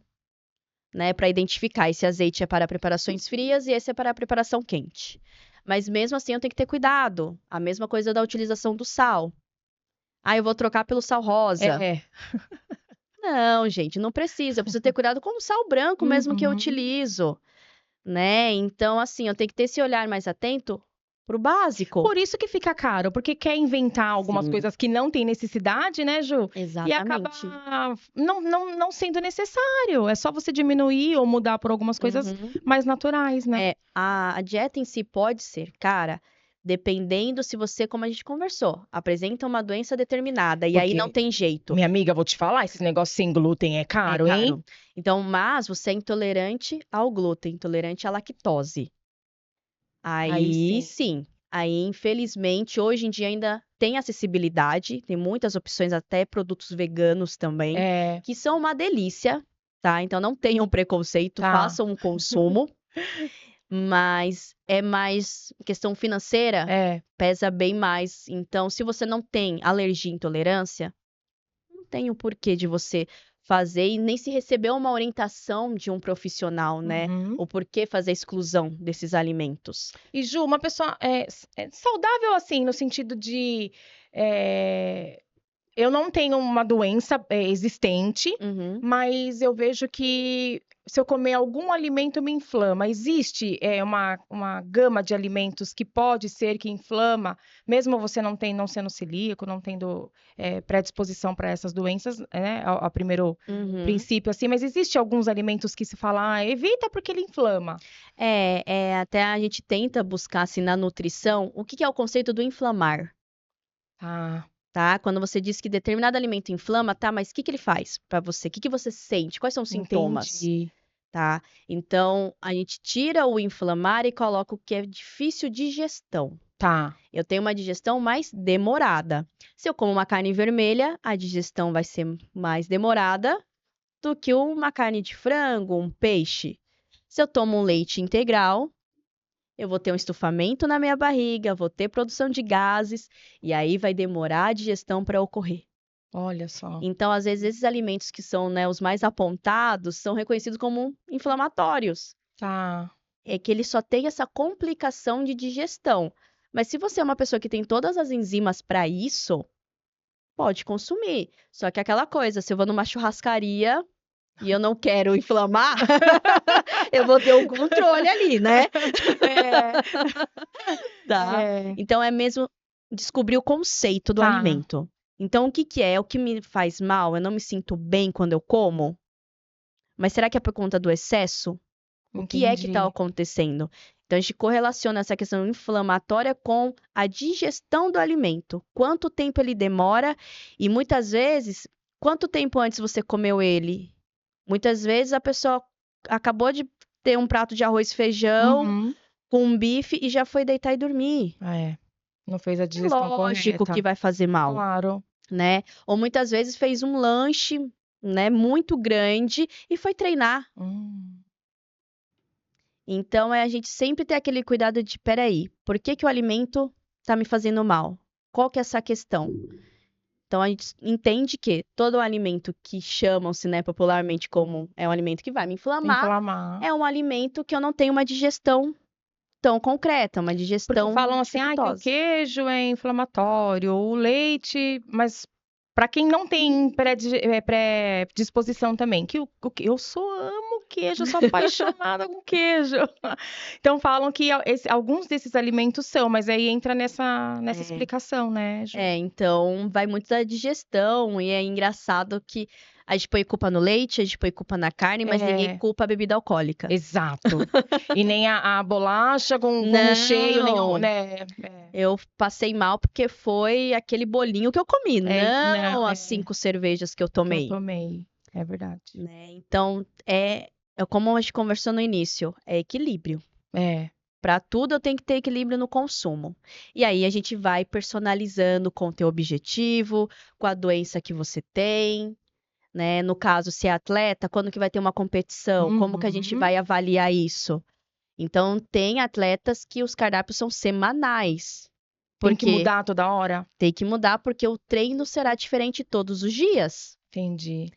né, para identificar. Esse azeite é para preparações frias e esse é para preparação quente. Mas mesmo assim, eu tenho que ter cuidado. A mesma coisa da utilização do sal. Ah, eu vou trocar pelo sal rosa. É. Não, gente, não precisa. Eu preciso ter cuidado com o sal branco mesmo que eu Uhum. utilizo, né? Então, assim, eu tenho que ter esse olhar mais atento pro básico. Por isso que fica caro, porque quer inventar algumas Sim, coisas que não tem necessidade, né, Ju? E acaba exatamente. não sendo necessário. É só você diminuir ou mudar por algumas coisas Uhum. mais naturais, né? A dieta em si pode ser cara, dependendo se você, como a gente conversou, apresenta uma doença determinada e aí não Porque, tem jeito. minha amiga, vou te falar, esse negócio sem glúten é É caro, hein? caro. Então, mas você é intolerante ao glúten, intolerante à lactose. Aí Aí sim. sim. Aí, infelizmente, hoje em dia ainda tem acessibilidade, tem muitas opções, até produtos veganos também, É, que são uma delícia, tá? Então não tenham preconceito, tá. façam um consumo, mas é mais questão financeira, É. pesa bem mais. Então, se você não tem alergia e intolerância, não tem o porquê de você fazer e nem se receber uma orientação de um profissional, né? Uhum. O porquê fazer a exclusão desses alimentos. E Ju, uma pessoa é saudável assim, no sentido de é, eu não tenho uma doença existente, Uhum. mas eu vejo que se eu comer algum alimento me inflama. Existe uma gama de alimentos que pode ser que inflama, mesmo você não sendo celíaco, não tendo predisposição para essas doenças, né? A primeiro Uhum. princípio assim, mas existe alguns alimentos que se fala, evita porque ele inflama. Até a gente tenta buscar, assim, na nutrição, o que que é o conceito do inflamar, Ah, tá? Quando você diz que determinado alimento inflama, tá, mas o que que ele faz pra você? O que que você sente? Quais são os sintomas, entendi. tá? Então, a gente tira o inflamar e coloca o que é difícil digestão. Tá. Eu tenho uma digestão mais demorada. Se eu como uma carne vermelha, a digestão vai ser mais demorada do que uma carne de frango, um peixe. Se eu tomo um leite integral, eu vou ter um estufamento na minha barriga, vou ter produção de gases, e aí vai demorar a digestão para ocorrer. Olha só. Então, às vezes, esses alimentos que são, né, os mais apontados são reconhecidos como inflamatórios. Tá. É que ele só tem essa complicação de digestão. Mas se você é uma pessoa que tem todas as enzimas para isso, pode consumir. Só que aquela coisa, se eu vou numa churrascaria e eu não quero inflamar, eu vou ter um controle ali, né? Tá? É. Então é mesmo descobrir o conceito do Tá. alimento. Então o que que é? O que me faz mal? Eu não me sinto bem quando eu como? Mas será que é por conta do excesso? O que é que está Entendi. acontecendo? Então a gente correlaciona essa questão inflamatória com a digestão do alimento. Quanto tempo ele demora e muitas vezes, quanto tempo antes você comeu ele? Muitas vezes a pessoa acabou de ter um prato de arroz e feijão Uhum. com um bife e já foi deitar e dormir. É. Não fez a É digestão lógico que correta. vai fazer mal, Claro. né? Ou muitas vezes fez um lanche, né, muito grande e foi treinar. Hum. Então, a gente sempre ter aquele cuidado de, peraí, por que que o alimento tá me fazendo mal? Qual que é essa questão? Então, a gente entende que todo alimento que chamam-se, né, popularmente como é um alimento que vai me inflamar, Inflamar. é um alimento que eu não tenho uma digestão tão concreta, uma Porque digestão falam assim, que o dificultosa. queijo é inflamatório, o leite, mas para quem não tem predisposição também, que eu só amo queijo, eu sou apaixonada com queijo. Então falam que alguns desses alimentos são, mas aí entra nessa É. explicação, né, Ju? Então vai muito da digestão, e é engraçado que a gente põe culpa no leite, a gente põe culpa na carne, mas ninguém É, culpa a bebida alcoólica. exato. E nem a bolacha com recheio, nem o, Não, né? eu passei mal porque foi aquele bolinho que eu comi, Não, não as 5 cervejas que eu que eu tomei, tomei. É verdade. né? Então é como a gente conversou no início, é equilíbrio. É. Para tudo eu tenho que ter equilíbrio no consumo. E aí a gente vai personalizando com o teu objetivo, com a doença que você tem, né? No caso, se é atleta, quando que vai ter uma competição? Como que a gente Uhum. vai avaliar isso? Então, tem atletas que os cardápios são semanais, Tem que porque mudar toda hora? tem que mudar, porque o treino será diferente todos os dias. Entendi.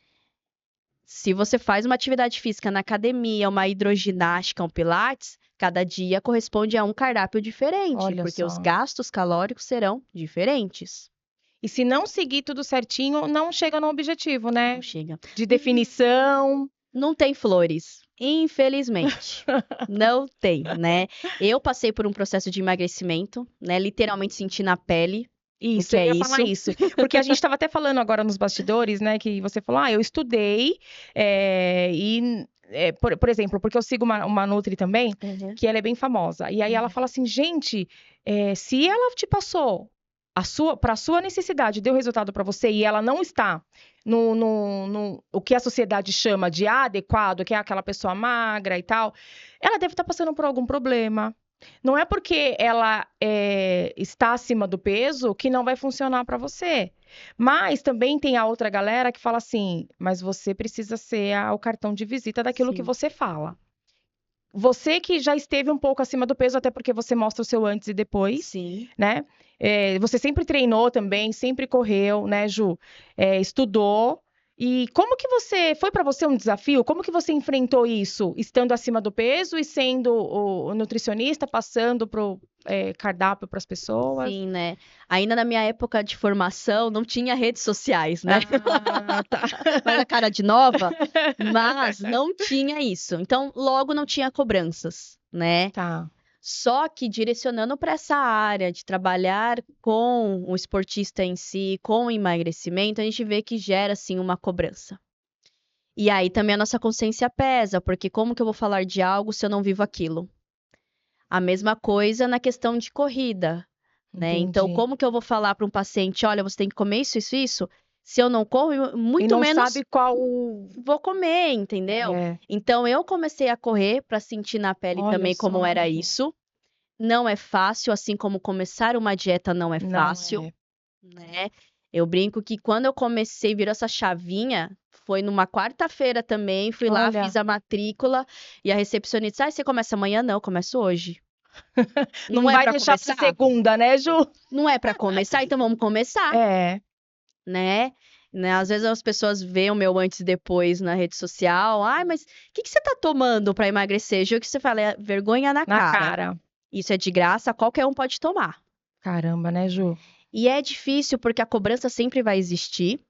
Se você faz uma atividade física na academia, uma hidroginástica, um pilates, cada dia corresponde a um cardápio diferente, Olha porque os só. gastos calóricos serão diferentes. E se não seguir tudo certinho, não chega no objetivo, né? Não chega. De definição. Não tem flores, infelizmente. Não tem, né? Eu passei por um processo de emagrecimento, né? Literalmente senti na pele o Isso, que eu é ia falar isso. Porque a gente estava até falando agora nos bastidores, né? Que você falou, eu estudei por exemplo, porque eu sigo uma Nutri também, Uhum. que ela é bem famosa. E aí ela fala assim, gente, se ela te passou para a sua necessidade, deu resultado para você e ela não está no o que a sociedade chama de adequado, que é aquela pessoa magra e tal, ela deve estar passando por algum problema. Não é porque ela está acima do peso que não vai funcionar para você. Mas também tem a outra galera que fala assim, mas você precisa ser o cartão de visita daquilo que Sim. você fala. Você que já esteve um pouco acima do peso, até porque você mostra o seu antes e depois, Sim. né? Você sempre treinou também, sempre correu, né, Ju? Estudou. E como que foi para você um desafio? Como que você enfrentou isso, estando acima do peso e sendo o nutricionista, passando pro cardápio para as pessoas? Sim, né? Ainda na minha época de formação, não tinha redes sociais, né? Ah, tá. Mas a cara de nova, mas não tinha isso. Então, logo não tinha cobranças, né? Tá. Só que direcionando para essa área de trabalhar com o esportista em si, com o emagrecimento, a gente vê que gera, assim, uma cobrança. E aí também a nossa consciência pesa, porque como que eu vou falar de algo se eu não vivo aquilo? A mesma coisa na questão de corrida, né? Então, Entendi. como que eu vou falar para um paciente, olha, você tem que comer isso, isso, isso? Se eu não corro, E muito não menos sabe qual. vou comer, entendeu? É, Então, eu comecei a correr para sentir na pele olha também como só. era isso. Não é fácil, assim como começar uma dieta não é Não fácil, é. né? Eu brinco que quando eu comecei, virou essa chavinha, foi numa quarta-feira também, fui lá, Olha, fiz a matrícula e a recepcionista, você começa amanhã? Não, eu começo hoje. não Não é vai para deixar para começar? segunda, né, Ju? Não é para começar, então vamos começar, É. né? Às vezes as pessoas veem o meu antes e depois na rede social. Ai, mas o que você tá tomando para emagrecer? O que você fala é vergonha na Na cara. cara. Isso é de graça, qualquer um pode tomar. Caramba, né, Ju? E é difícil porque a cobrança sempre vai existir,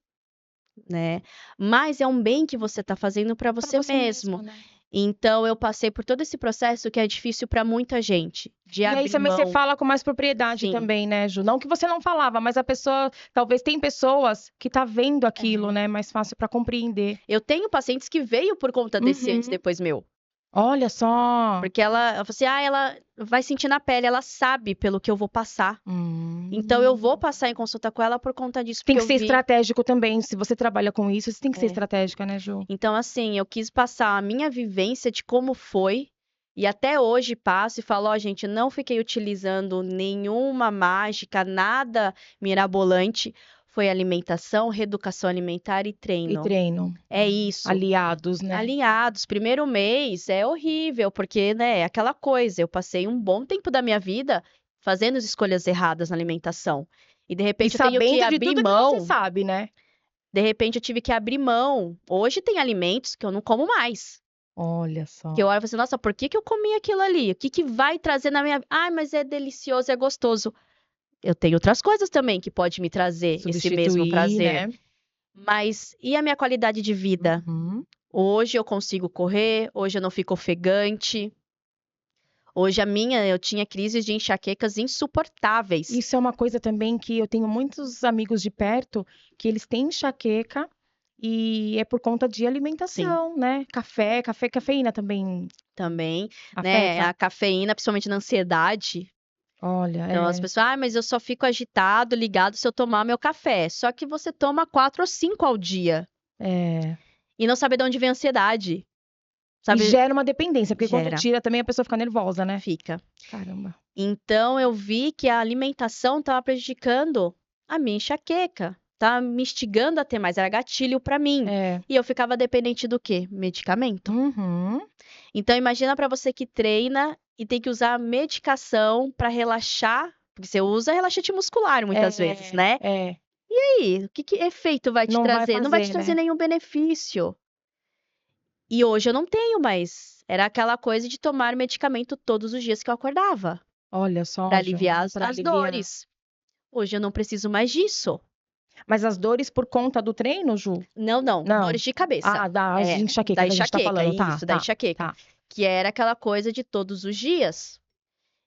né? Mas é um bem que você tá fazendo para Pra você você mesmo. mesmo, né? Então eu passei por todo esse processo que é difícil para muita gente, de E aí abrir também você mão. fala com mais propriedade Sim. também, né, Ju? Não que você não falava, mas a pessoa, talvez tem pessoas que tá vendo aquilo, É. né, mais fácil para compreender. Eu tenho pacientes que veio por conta desse antes e Uhum. depois meu. Olha só. Porque ela falou assim, ela vai sentir na pele, ela sabe pelo que eu vou passar. Então eu vou Hum. passar em consulta com ela por conta disso, Tem porque que eu ser vi. estratégico também. Se você trabalha com isso, você tem que ser É. estratégica, né, Ju? Então, assim, eu quis passar a minha vivência de como foi, e até hoje passo e falo, ó, gente, não fiquei utilizando nenhuma mágica, nada mirabolante. Foi alimentação, reeducação alimentar e E treino. treino. É isso. Aliados, né? Alinhados. Primeiro mês é horrível, porque, né, é aquela coisa. Eu passei um bom tempo da minha vida fazendo as escolhas erradas na alimentação. E de E repente eu tenho que sabendo de abrir tudo que você mão. sabe, né? De repente eu tive que abrir mão. Hoje tem alimentos que eu não como mais. Olha Que só. eu olho e falo assim, nossa, por que que eu comi aquilo ali? O que que vai trazer na minha vida? Ai, mas é delicioso, é gostoso. Eu tenho outras coisas também que pode me trazer esse mesmo Substituir, prazer. né? Mas e a minha qualidade de vida? Uhum. Hoje eu consigo correr, hoje eu não fico ofegante. Hoje eu tinha crises de enxaquecas insuportáveis. Isso é uma coisa também que eu tenho muitos amigos de perto que eles têm enxaqueca e é por conta de Sim, alimentação, né? Cafeína também também, né? afeta. A cafeína, principalmente na ansiedade. Olha, Então as pessoas, mas eu só fico agitado, ligado se eu tomar meu café. Só que você toma 4 ou 5 ao dia é. e não sabe de onde vem a ansiedade, E sabe? gera uma dependência, porque quando Gera, tira também a pessoa fica nervosa, né? fica. Caramba. Então eu vi que a alimentação estava prejudicando a minha enxaqueca, tá me instigando a ter mais, era gatilho para mim. É. E eu ficava dependente do quê? Medicamento. Uhum. Então imagina para você que treina e tem que usar medicação para relaxar, porque você usa relaxante muscular muitas vezes, né? É. E aí, o que efeito vai te Não vai trazer? Não vai te fazer, trazer né? nenhum benefício. E hoje eu não tenho mais. Era aquela coisa de tomar medicamento todos os dias que eu acordava, Olha para só, Ju, aliviar para as aliviar. dores. Hoje eu não preciso mais disso. Mas as dores por conta do treino, Ju? Não, Não. dores de cabeça. Ah, da enxaqueca Da que a gente tá enxaqueca, falando. Tá, isso, da tá, enxaqueca. tá. Que era aquela coisa de todos os dias.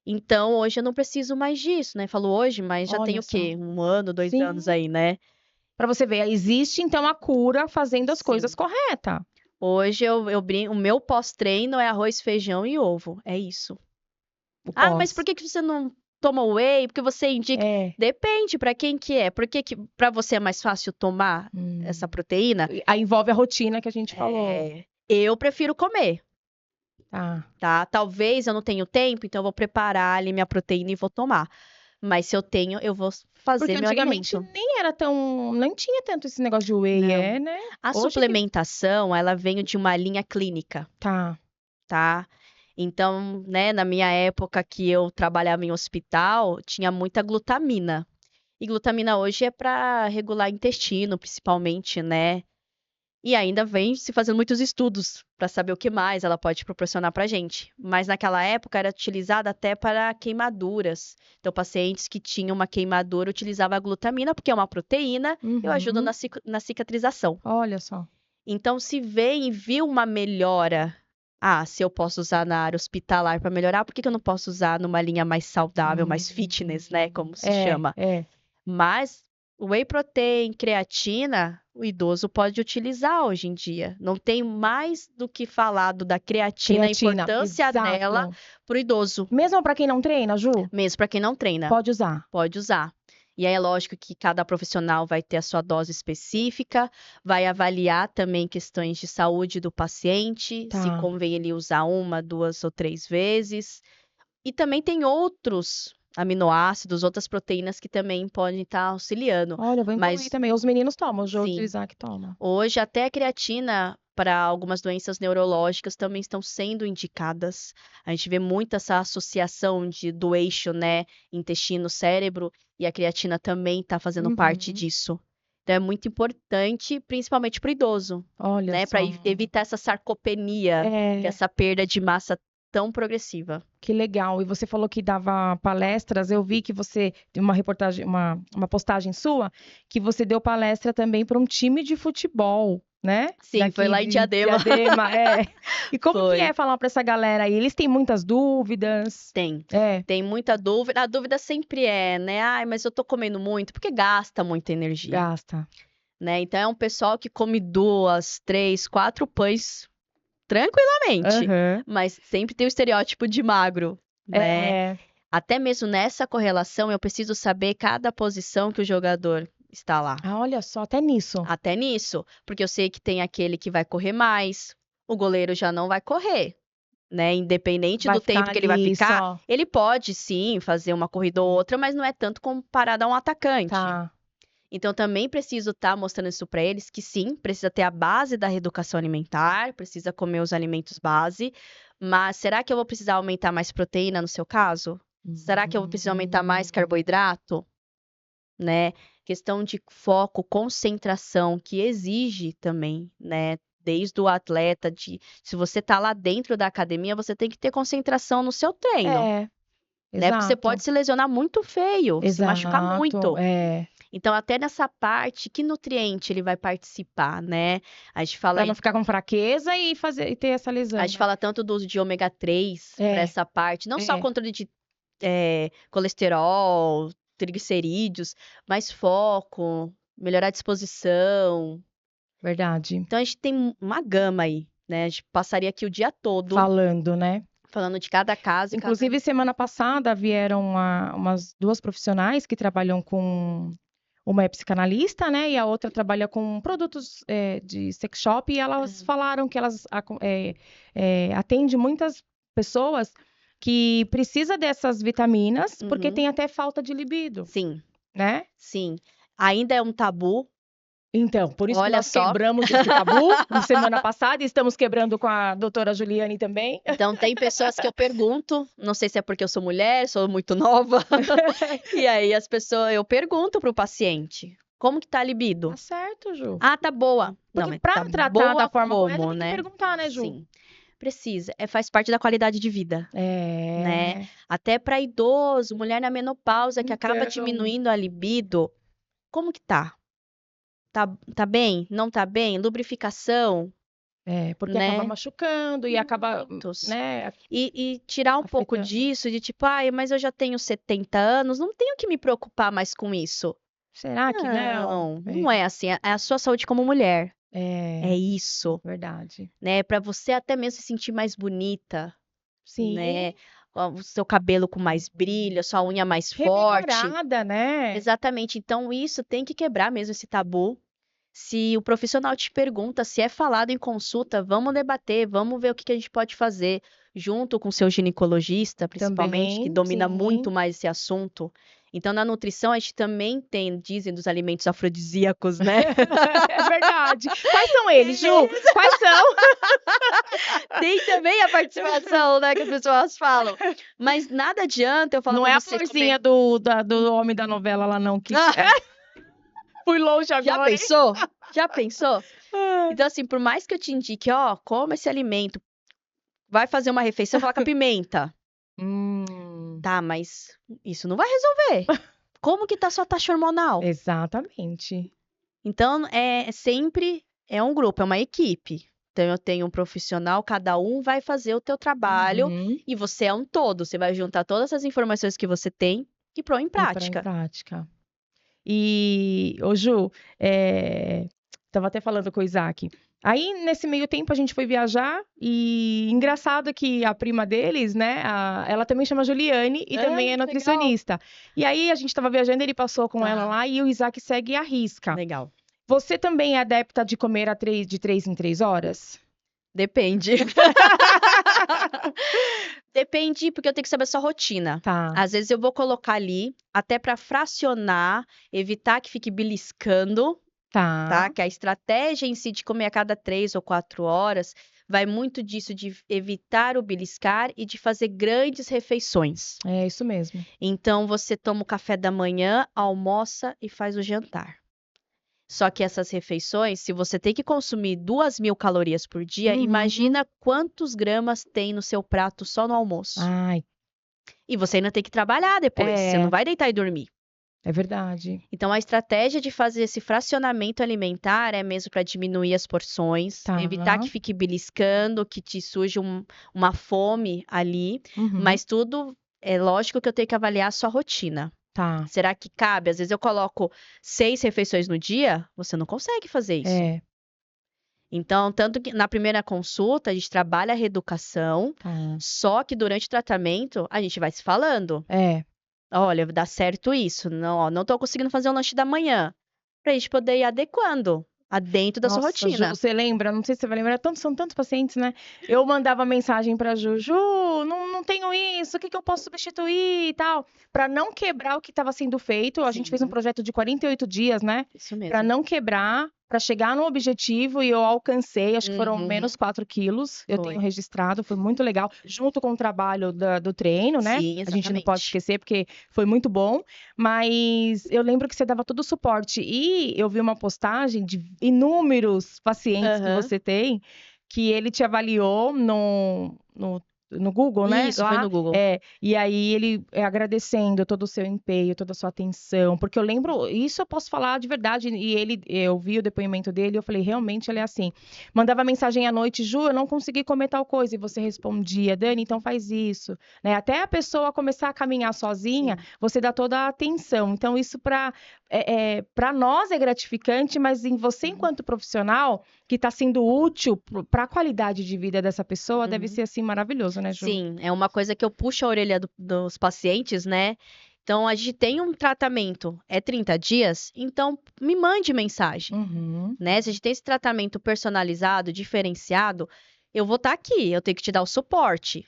Então, hoje eu não preciso mais disso, né? Falo hoje, mas já tem Olha o só. quê? 1 ano, 2 Sim. anos aí, né? Pra você ver, existe então a cura fazendo as Sim. coisas corretas. Hoje eu brinco, o meu pós-treino é arroz, feijão e ovo. É isso. O Ah, mas pós. por que que você não toma whey? Porque você indica. É. Depende pra quem que é. Por que que pra você é mais fácil tomar essa proteína? Aí envolve a rotina que a gente falou. Eu prefiro comer, Tá. tá? Talvez eu não tenha tempo, então eu vou preparar ali minha proteína e vou tomar. Mas se eu tenho, eu vou fazer Porque meu antigamente alimento. nem era tão. Nem tinha tanto esse negócio de whey, Não. né? A Hoje que. suplementação, ela veio de uma linha clínica, Tá. tá? Então, né, na minha época que eu trabalhava em hospital, tinha muita glutamina. E glutamina hoje é para regular intestino, principalmente, né? E ainda vem se fazendo muitos estudos para saber o que mais ela pode proporcionar para gente. Mas naquela época era utilizada até para queimaduras. Então, pacientes que tinham uma queimadura utilizavam a glutamina, porque é uma proteína e ajuda Uhum. na cicatrização. Olha só. Então, se vem e viu uma melhora, se eu posso usar na área hospitalar para melhorar, por que que eu não posso usar numa linha mais saudável, mais fitness, né? Como se chama. É. Mas whey protein, creatina, o idoso pode utilizar hoje em dia. Não tem mais do que falado da creatina, a importância dela exato. para o idoso, Mesmo pra quem não treina, Ju? mesmo para quem não treina. Pode usar. Pode usar. E aí é lógico que cada profissional vai ter a sua dose específica, vai avaliar também questões de saúde do paciente, se Tá. convém ele usar 1, 2 ou 3 vezes. E também tem outros aminoácidos, outras proteínas que também podem estar auxiliando. Olha, eu vou incluir Mas também. Os meninos tomam, o Ju sim, utilizar que toma. hoje até a creatina para algumas doenças neurológicas também estão sendo indicadas. A gente vê muito essa associação do eixo, né, intestino-cérebro, e a creatina também está fazendo parte disso. Então é muito importante, principalmente para o idoso, Olha né, só. para evitar essa sarcopenia, que é essa perda de massa tão progressiva. Que legal. E você falou que dava palestras. Eu vi que você tem uma reportagem, uma postagem sua, que você deu palestra também para um time de futebol, né? Sim, foi lá em de Diadema. é. E como que Foi. é falar para essa galera aí? Eles têm muitas dúvidas? Tem. É. Tem muita dúvida. A dúvida sempre é, né? Ai, mas eu tô comendo muito, porque gasta muita energia, Gasta. né? Então é um pessoal que come 2, 3, 4 pães tranquilamente, Aham. mas sempre tem o estereótipo de magro, né? É. Até mesmo nessa correlação, eu preciso saber cada posição que o jogador está lá. Ah, olha só, até nisso. Até nisso, porque eu sei que tem aquele que vai correr mais, o goleiro já não vai correr, né? Independente Vai do tempo ficar que ele vai ali ficar, só. ele pode sim fazer uma corrida ou outra, mas não é tanto comparado a um atacante. Tá. Então também preciso estar mostrando isso para eles, que sim, precisa ter a base da reeducação alimentar, precisa comer os alimentos base, mas será que eu vou precisar aumentar mais proteína no seu caso? Será que eu vou precisar aumentar mais carboidrato? Né? Questão de foco, concentração, que exige também, né? Desde o atleta, se você tá lá dentro da academia, você tem que ter concentração no seu treino, É. né? Porque você Exato. pode se lesionar muito feio, se machucar muito. É. Então, até nessa parte, que nutriente ele vai participar, né? A gente fala Pra não ficar com fraqueza e ter essa lesão. A gente fala tanto do uso de ômega 3 para essa parte, não só controle de colesterol, triglicerídeos, mas foco, melhorar a disposição. Verdade. Então, a gente tem uma gama aí, né? A gente passaria aqui o dia todo Falando, né? falando de cada caso. Inclusive, semana passada vieram umas 2 profissionais que trabalham com. Uma é psicanalista, né? E a outra trabalha com produtos de sex shop. E elas falaram que elas atendem muitas pessoas que precisam dessas vitaminas, porque tem até falta de libido, Sim, né? sim. Ainda é um tabu. Então, por isso que Olha nós só. quebramos esse tabu na semana passada e estamos quebrando com a doutora Juliane também. Então, tem pessoas que eu pergunto, não sei se é porque eu sou mulher, sou muito nova, e aí eu pergunto pro paciente, como que tá a libido? Tá certo, Ju. Ah, tá boa. Porque Não, mas pra tá tratar boa da forma correta, como, tem que né? perguntar, né, Ju? Sim, precisa. Faz parte da qualidade de vida, né? Até para idoso, mulher na menopausa que acaba Então. diminuindo a libido, como que tá? tá bem? Não tá bem? Lubrificação, Porque né? acaba machucando e acaba, Muitos. né, E tirar um pouco afetando. disso, de tipo, ai, mas eu já tenho 70 anos, não tenho que me preocupar mais com isso. Será que não? Não é assim. É a sua saúde como mulher. É É, isso, verdade. né? Para você até mesmo se sentir mais bonita, Sim, né? O seu cabelo com mais brilho, a sua unha mais forte. revigorada, né? Exatamente. Então, isso tem que quebrar mesmo esse tabu. Se o profissional te pergunta se é falado em consulta, vamos debater, vamos ver o que que a gente pode fazer junto com o seu ginecologista, principalmente, que Também, domina muito sim. mais esse assunto. Então, na nutrição, a gente também tem, dizem, dos alimentos afrodisíacos, né? É verdade. Quais são eles, Ju? Quais são? Tem também a participação, né, que as pessoas falam. Mas nada adianta eu falar Não pra é a você comer. florzinha do homem da novela lá, não, que fui longe Já agora, hein? pensou? Já pensou? Ai. Então, assim, por mais que eu te indique, ó, coma esse alimento, vai fazer uma refeição, coloca pimenta. Hum, Tá, mas isso não vai resolver. Como que tá sua taxa hormonal? exatamente. Então, sempre é um grupo, é uma equipe. Então, eu tenho um profissional, cada um vai fazer o teu trabalho Uhum. e você é um todo. Você vai juntar todas as informações que você tem e pôr em E para em prática. prática. E, ô Ju, tava até falando com o Isaac. Aí, nesse meio tempo, a gente foi viajar e engraçado que a prima deles, né, ela também chama Juliane e também é Que legal. nutricionista. E aí, a gente tava viajando, ele passou com ela Tá, lá e o Isaac segue à risca. legal. Você também é adepta de comer de 3 em 3 horas? Depende. Depende, porque eu tenho que saber a sua rotina. Tá, Às vezes eu vou colocar ali, até para fracionar, evitar que fique beliscando, tá? tá. Que a estratégia em si de comer a cada 3 ou 4 horas vai muito disso de evitar o beliscar e de fazer grandes refeições. É isso mesmo. Então, você toma o café da manhã, almoça e faz o jantar. Só que essas refeições, se você tem que consumir 2.000 calorias por dia, Uhum. imagina quantos gramas tem no seu prato só no almoço. Ai, E você ainda tem que trabalhar depois, você não é, vai deitar e dormir. é verdade. Então, a estratégia de fazer esse fracionamento alimentar é mesmo para diminuir as porções, Tá. evitar que fique beliscando, que te surja uma fome ali, Uhum. mas tudo é lógico que eu tenho que avaliar a sua rotina. Tá. Será que cabe? Às vezes eu coloco 6 refeições no dia, você não consegue fazer isso. É, Então, tanto que na primeira consulta a gente trabalha a reeducação, tá. só que durante o tratamento a gente vai se falando. É. Olha, dá certo isso. Não, ó, não tô conseguindo fazer o lanche da manhã. Pra gente poder ir adequando a dentro da sua Nossa, Ju, rotina. você lembra? Não sei se você vai lembrar, são tantos pacientes, né? Eu mandava mensagem pra Ju, Ju, não tenho isso, o que que eu posso substituir e tal? Pra não quebrar o que estava sendo feito. A gente fez um Sim, projeto de 48 dias, né? isso Pra mesmo. não quebrar, pra chegar no objetivo e eu alcancei, acho que foram Uhum, menos 4 quilos. Eu tenho foi. registrado, foi muito legal, junto com o trabalho do treino, né? Sim, A gente não pode exatamente. esquecer, porque foi muito bom. Mas eu lembro que você dava todo o suporte. E eu vi uma postagem de inúmeros pacientes que Aham. você tem, que ele te avaliou no Google, né? Isso, foi Lá. no Google. E aí ele agradecendo todo o seu empenho, toda a sua atenção. Porque eu lembro, isso eu posso falar de verdade. E eu vi o depoimento dele e eu falei, realmente ele é assim. Mandava mensagem à noite, Ju, eu não consegui comer tal coisa. E você respondia, Dani, então faz isso. Né? Até a pessoa começar a caminhar sozinha, Sim. você dá toda a atenção. Então, isso para nós é gratificante, mas em você, Uhum. enquanto profissional, que está sendo útil para a qualidade de vida dessa pessoa, deve Uhum. ser assim maravilhoso, né, Ju? Sim, é uma coisa que eu puxo a orelha dos pacientes, né? Então, a gente tem um tratamento, é 30 dias, então me mande mensagem, Uhum. né? Se a gente tem esse tratamento personalizado, diferenciado, eu vou estar aqui, eu tenho que te dar o suporte.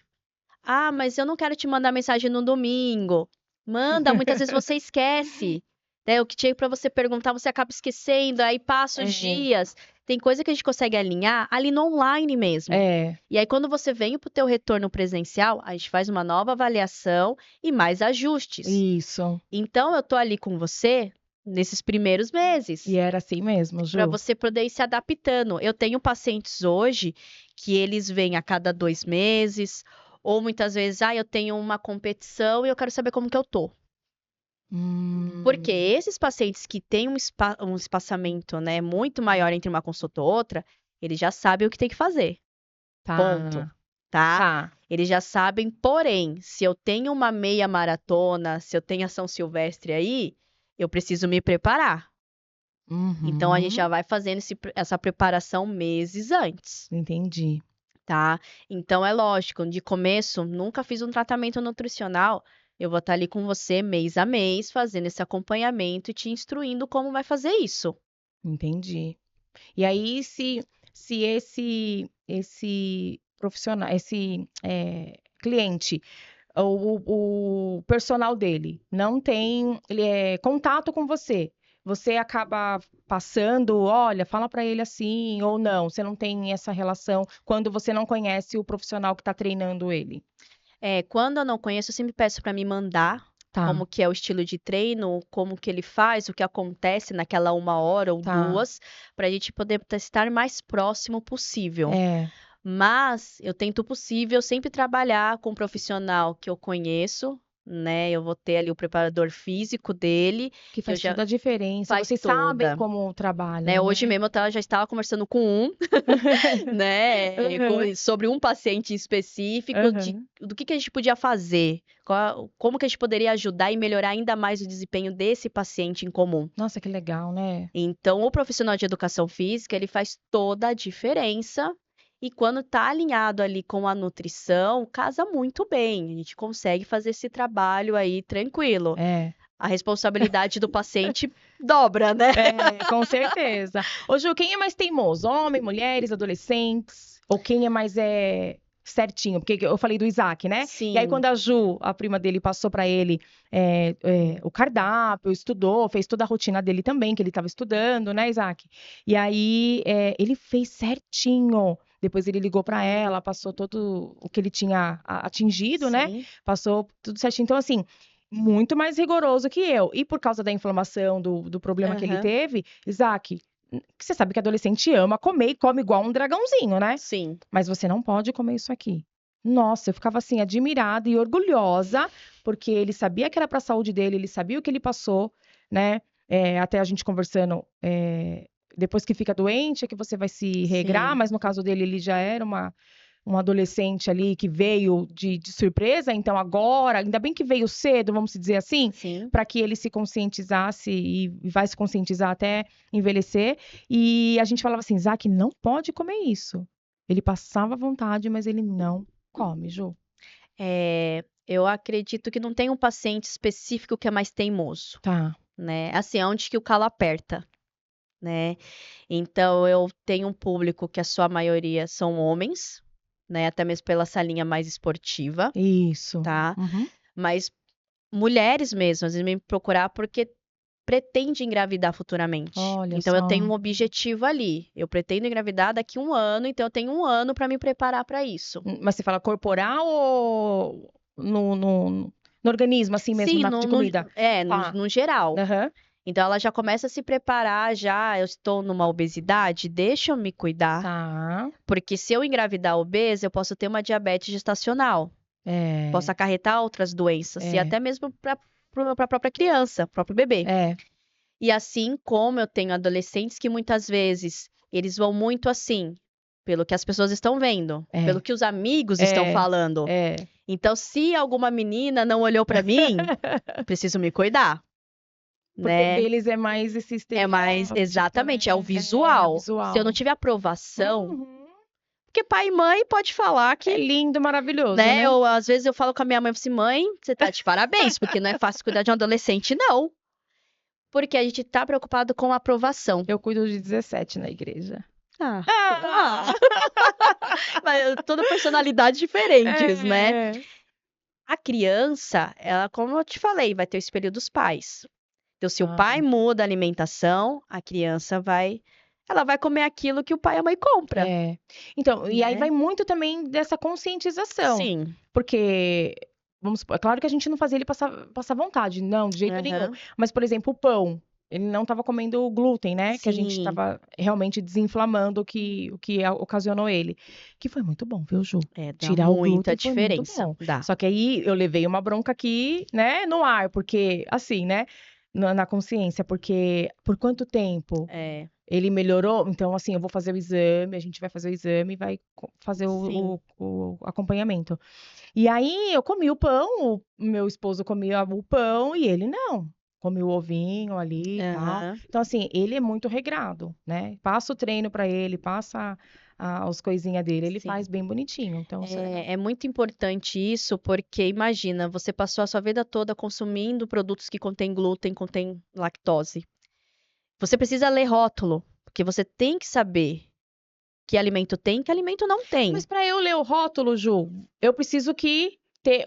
Ah, mas eu não quero te mandar mensagem no domingo. Manda, muitas vezes você esquece. Né? O que tinha para você perguntar, você acaba esquecendo, aí passa os É, dias. Tem coisa que a gente consegue alinhar ali no online mesmo. é, E aí, quando você vem para o teu retorno presencial, a gente faz uma nova avaliação e mais ajustes. isso. Então, eu tô ali com você nesses primeiros E meses, era assim mesmo, para Ju. você poder ir se adaptando. Eu tenho pacientes hoje que eles vêm a cada 2 meses, ou muitas vezes, eu tenho uma competição e eu quero saber como que eu tô. Porque esses pacientes que têm um espaçamento, né, muito maior entre uma consulta ou outra, eles já sabem o que tem que fazer. Ponto. Tá? Tá. Eles já sabem, porém, se eu tenho uma meia maratona, se eu tenho a São Silvestre aí, eu preciso me preparar. Então, a gente já vai fazendo essa preparação meses antes, Entendi. tá? Então, é lógico, de começo, nunca fiz um tratamento nutricional, eu vou estar ali com você mês a mês, fazendo esse acompanhamento e te instruindo como vai fazer isso. Entendi. E aí, se esse profissional, esse cliente, o personal dele não tem contato com você, você acaba passando, olha, fala para ele assim, ou não, você não tem essa relação quando você não conhece o profissional que está treinando ele. Quando eu não conheço, eu sempre peço para me mandar Tá, como que é o estilo de treino, como que ele faz, o que acontece naquela 1 hora ou tá. 2, para a gente poder estar mais próximo possível. É, Mas eu tento o possível sempre trabalhar com um profissional que eu conheço, né? Eu vou ter ali o preparador físico dele, que que eu faz já toda a diferença. faz Vocês sabem toda. como trabalham, Né, né? hoje mesmo já estava conversando com um, né, Uhum, sobre um paciente específico, uhum. do que a gente podia fazer, como que a gente poderia ajudar e melhorar ainda mais o desempenho desse paciente em comum. Nossa, que legal, né? Então, o profissional de educação física, ele faz toda a diferença e quando está alinhado ali com a nutrição, casa muito bem. A gente consegue fazer esse trabalho aí tranquilo. É. A responsabilidade do paciente dobra, né? Com certeza. Ô, Ju, quem é mais teimoso? Homem, mulheres, adolescentes? Ou quem é mais certinho? Porque eu falei do Isaac, né? E aí, Sim, quando a Ju, a prima dele, passou pra ele o cardápio, estudou, fez toda a rotina dele também, que ele estava estudando, né, Isaac? E aí, ele fez certinho. Depois ele ligou pra ela, passou todo o que ele tinha atingido, né? sim. Passou tudo certinho. Então, assim, muito mais rigoroso que eu. E por causa da inflamação, do problema que ele Aham, teve, Isaac, que você sabe que adolescente ama comer e come igual um dragãozinho, né? sim. Mas você não pode comer isso aqui. Nossa, eu ficava assim, admirada e orgulhosa, porque ele sabia que era para a saúde dele, ele sabia o que ele passou, né? Até a gente conversando, depois que fica doente, é que você vai se regrar, Sim, mas no caso dele, ele já era um adolescente ali que veio de surpresa, então agora, ainda bem que veio cedo, vamos dizer assim, sim. para que ele se conscientizasse e vai se conscientizar até envelhecer. E a gente falava assim, Isaac, não pode comer isso. Ele passava vontade, mas ele não come, Ju. Eu acredito que não tem um paciente específico que é mais teimoso, Tá. né? Assim, é onde que o calo aperta, né? Então, eu tenho um público que a sua maioria são homens, né? Até mesmo pela essa linha mais esportiva, Isso. tá? Uhum. Mas mulheres mesmo, às vezes me procurar porque pretende engravidar futuramente. Olha Então, eu tenho só. um objetivo ali. Eu pretendo engravidar daqui 1 ano, então eu tenho 1 ano para me preparar para isso. Mas você fala corporal ou no organismo, assim mesmo, Sim, de comida? Tá. no geral. Aham. Então ela já começa a se preparar já, eu estou numa obesidade, deixa eu me cuidar, Tá. porque se eu engravidar obesa, eu posso ter uma diabetes gestacional, posso É. acarretar outras doenças e É. até mesmo para a própria criança, próprio bebê. É. E assim como eu tenho adolescentes que muitas vezes eles vão muito assim, pelo que as pessoas estão vendo, pelo É. que os amigos estão É. falando. É. Então, se alguma menina não olhou para mim, preciso me cuidar, Porque o né? deles é mais esse É mais, estereótipo, exatamente, é o né? É, visual. Se eu não visual. tiver aprovação, Uhum. porque pai e mãe pode falar É que, lindo, maravilhoso, né? né? Às vezes eu falo com a minha mãe assim, mãe, você tá de parabéns, porque não é fácil cuidar de um adolescente, não. Porque a gente tá preocupado com a aprovação. Eu cuido de 17 na igreja. Ah, Ah! mas toda personalidade diferentes, né? É. A criança, ela, como eu te falei, vai ter o espelho dos pais. Então, se o pai Ah, muda a alimentação, a criança ela vai comer aquilo que o pai e a mãe compra, é. Então, e aí né? vai muito também dessa conscientização. Sim. Porque, vamos supor, é claro que a gente não fazia ele passar vontade, não, de jeito nenhum. Aham. Mas, por exemplo, o pão. ele não estava comendo glúten, né? Que a gente Sim. estava realmente desinflamando o que ocasionou ele. Que foi muito bom, viu, Ju? É, dá Tirar o muita glúten foi muito diferença. bom. Dá. Só que aí eu levei uma bronca aqui, né, no ar, porque, assim, né, na consciência, porque por quanto tempo É, ele melhorou? Então, assim, eu vou fazer o exame, a gente vai fazer o exame e vai fazer sim. o acompanhamento. E aí eu comi o pão, o meu esposo comia o pão e ele não. Come o ovinho ali e tal. Aham. Então, assim, ele é muito regrado, né? Passa o treino pra ele, passa as coisinhas dele, ele Sim. faz bem bonitinho. Então, isso é legal. É muito importante isso, porque imagina, você passou a sua vida toda consumindo produtos que contêm glúten, contêm lactose. Você precisa ler rótulo, porque você tem que saber que alimento tem, que alimento não tem. Mas para eu ler o rótulo, Ju, eu preciso que ter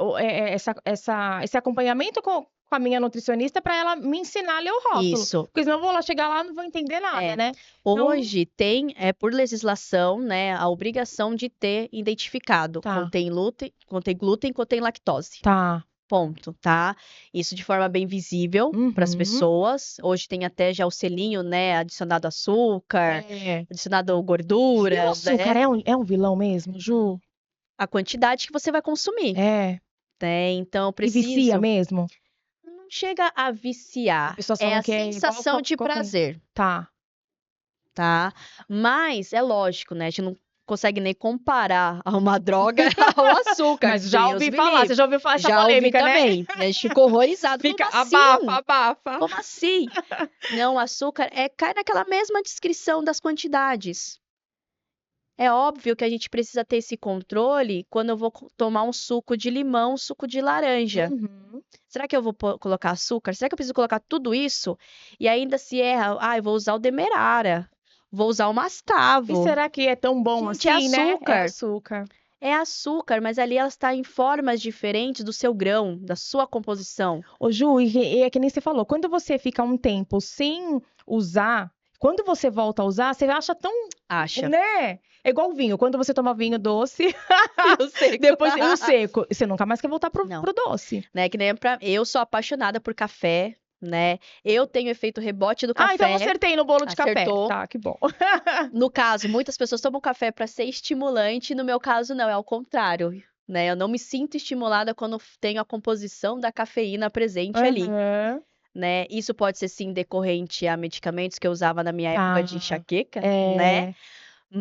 esse acompanhamento com a minha nutricionista para ela me ensinar a ler o rótulo. Isso. Porque senão eu vou lá chegar lá e não vou entender nada, É. né? Então, Hoje tem, por legislação, né, a obrigação de ter identificado. tá, Contém glúten, contém lactose. tá. Ponto, tá? Isso de forma bem visível para as Uhum. pessoas. Hoje tem até já o selinho, né? Adicionado açúcar, É. adicionado E o gordura, açúcar né? é um vilão mesmo, Ju? A quantidade que você vai consumir, É. né? Então, eu E vicia preciso. mesmo? Não chega a As viciar, pessoas é falam a que é igual sensação de cocaína. prazer, Tá. tá? Mas é lógico, né? A gente não consegue nem comparar a uma droga ao açúcar. Mas já Deus ouvi me falar, livre. você já ouviu falar essa Já ouvi polêmica, né? também. A gente ficou horrorizado. Fica, Como assim? abafa. Como assim? Não, açúcar cai naquela mesma descrição das quantidades. É óbvio que a gente precisa ter esse controle quando eu vou tomar um suco de limão, um suco de laranja. Uhum. Será que eu vou colocar açúcar? Será que eu preciso colocar tudo isso? E ainda se erra, eu vou usar o demerara, vou usar o E mascavo. será que é tão bom Gente, é assim, né? É açúcar. açúcar. É açúcar, mas ali ela está em formas diferentes do seu grão, da sua composição. Ô, Ju, e é que nem você falou, quando você fica um tempo sem usar, quando você volta a usar, você acha tão, Acha? né? É igual vinho, quando você toma vinho doce, Eu sei. depois o seco, você nunca mais quer voltar Não. pro doce. Né, que nem eu sou apaixonada por café, né? Eu tenho efeito rebote do café. Ah, então eu acertei no bolo de Acertou. café. Tá, que bom. No caso, muitas pessoas tomam café para ser estimulante, no meu caso não, é ao contrário, né? Eu não me sinto estimulada quando tenho a composição da cafeína presente ali, Aham. né? Isso pode ser sim decorrente a medicamentos que eu usava na minha época de Tá. enxaqueca, né? É.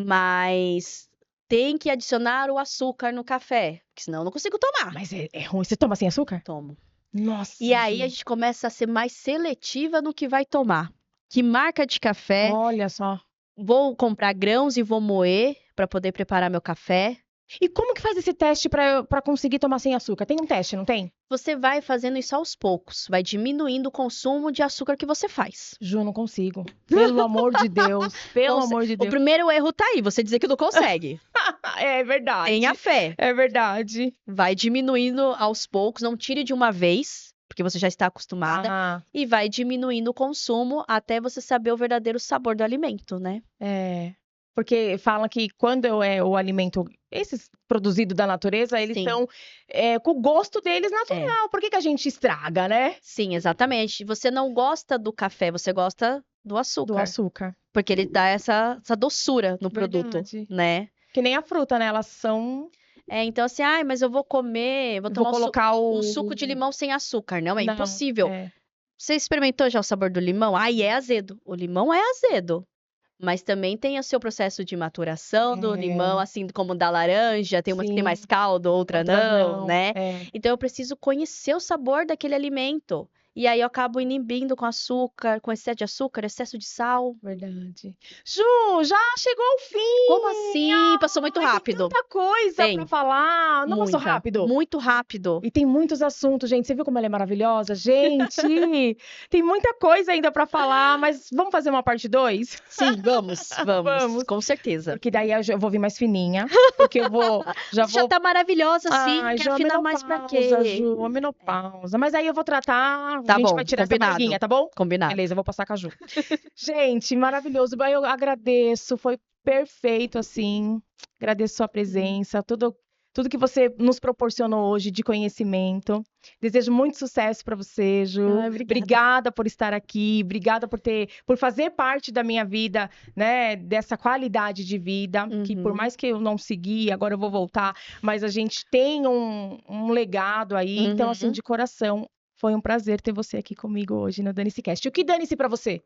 Mas tem que adicionar o açúcar no café, porque senão eu não consigo tomar. Mas é ruim. Você toma sem açúcar? Tomo. Nossa. E aí a Ju. gente começa a ser mais seletiva no que vai tomar. Que marca de café? Olha só. Vou comprar grãos e vou moer para poder preparar meu café. E como que faz esse teste pra conseguir tomar sem açúcar? Tem um teste, não tem? Você vai fazendo isso aos poucos, vai diminuindo o consumo de açúcar que você faz. Ju, não consigo. Pelo amor de Deus. Pelo amor de O Deus. primeiro erro tá aí, você dizer que não consegue. É verdade. Tenha fé. É verdade. Vai diminuindo aos poucos, não tire de uma vez, porque você já está acostumada, Ah, e vai diminuindo o consumo até você saber o verdadeiro sabor do alimento, né? é. Porque fala que quando é o alimento, esses produzidos da natureza, eles Sim. são com o gosto deles natural. Por que a gente estraga, né? Sim, exatamente. Você não gosta do café, você gosta do açúcar. Do açúcar. Porque ele dá essa doçura no produto, Verdade. né? Que nem a fruta, né? Elas são. Então assim, mas eu vou comer, vou Vou tomar colocar um suco de limão sem açúcar. Não, é Não, impossível. é. Você experimentou já o sabor do limão? Ai, é azedo. O limão é azedo. Mas também tem o seu processo de maturação do limão, assim como o da laranja. Tem uma que tem Sim. mais caldo, outra Outra não, né? É. Então eu preciso conhecer o sabor daquele alimento. E aí eu acabo inibindo com açúcar, com excesso de açúcar, excesso de sal. Verdade. Ju, já chegou ao fim! Como assim? Passou muito Ai, rápido. Tem tanta coisa Tem. pra falar. Não passou Muita, rápido? muito rápido. E tem muitos assuntos, gente. Você viu como ela é maravilhosa? Gente, tem muita coisa ainda pra falar, mas vamos fazer uma parte 2? Sim, vamos, Vamos. com certeza. Porque daí eu vou vir mais fininha. Porque eu vou. Já tá maravilhosa, sim. Ai, Quer Ju, a afinar mais pra menopausa, quê? Ju, a menopausa. Mas aí eu vou tratar, Tá a gente bom, vai tirar combinado. essa barriguinha, tá bom? Combinado. Beleza, eu vou passar com a Ju. Gente, maravilhoso. Eu agradeço, foi perfeito, assim. Agradeço sua presença, tudo tudo que você nos proporcionou hoje de conhecimento. Desejo muito sucesso para você, Ju. Obrigada. Obrigada por estar aqui, obrigada por fazer parte da minha vida, né, dessa qualidade de vida, que por mais que eu não segui, agora eu vou voltar, mas a gente tem um legado aí, então assim, de coração, foi um prazer ter você aqui comigo hoje no Dane-se Cast. O que dane-se para você?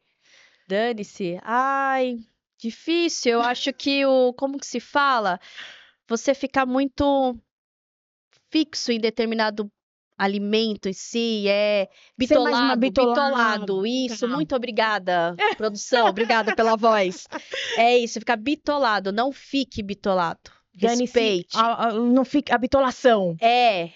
Dane-se. Ai, difícil. Eu acho que como que se fala? Você ficar muito fixo em determinado alimento em si, Ser mais bitolado, isso, Tá. muito obrigada, produção, obrigada pela voz. É isso, ficar bitolado, não fique bitolado. Respeite. Não fica a bitolação.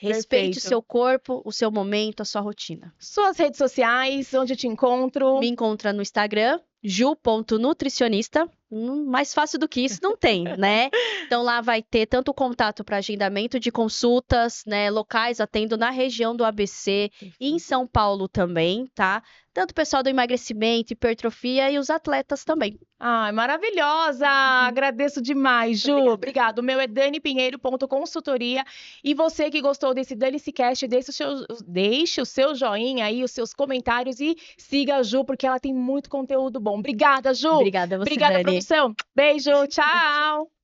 Respeite Perfeito. o seu corpo, o seu momento, a sua rotina. Suas redes sociais, onde eu te encontro? Me encontra no Instagram, ju.nutricionista. Mais fácil do que isso não tem, né? Então lá vai ter tanto contato para agendamento de consultas, né? Locais atendo na região do ABC e em São Paulo também, tá? Tanto o pessoal do emagrecimento, hipertrofia e os atletas também. Ai, maravilhosa! Agradeço demais, Ju. Obrigada. O meu é danipinheiro.consultoria. E você que gostou desse Dane-se Cast, deixe o seu joinha aí, os seus comentários e siga a Ju, porque ela tem muito conteúdo bom. Obrigada, Ju. Obrigada a você, Obrigada, Dani. produção. Beijo, tchau.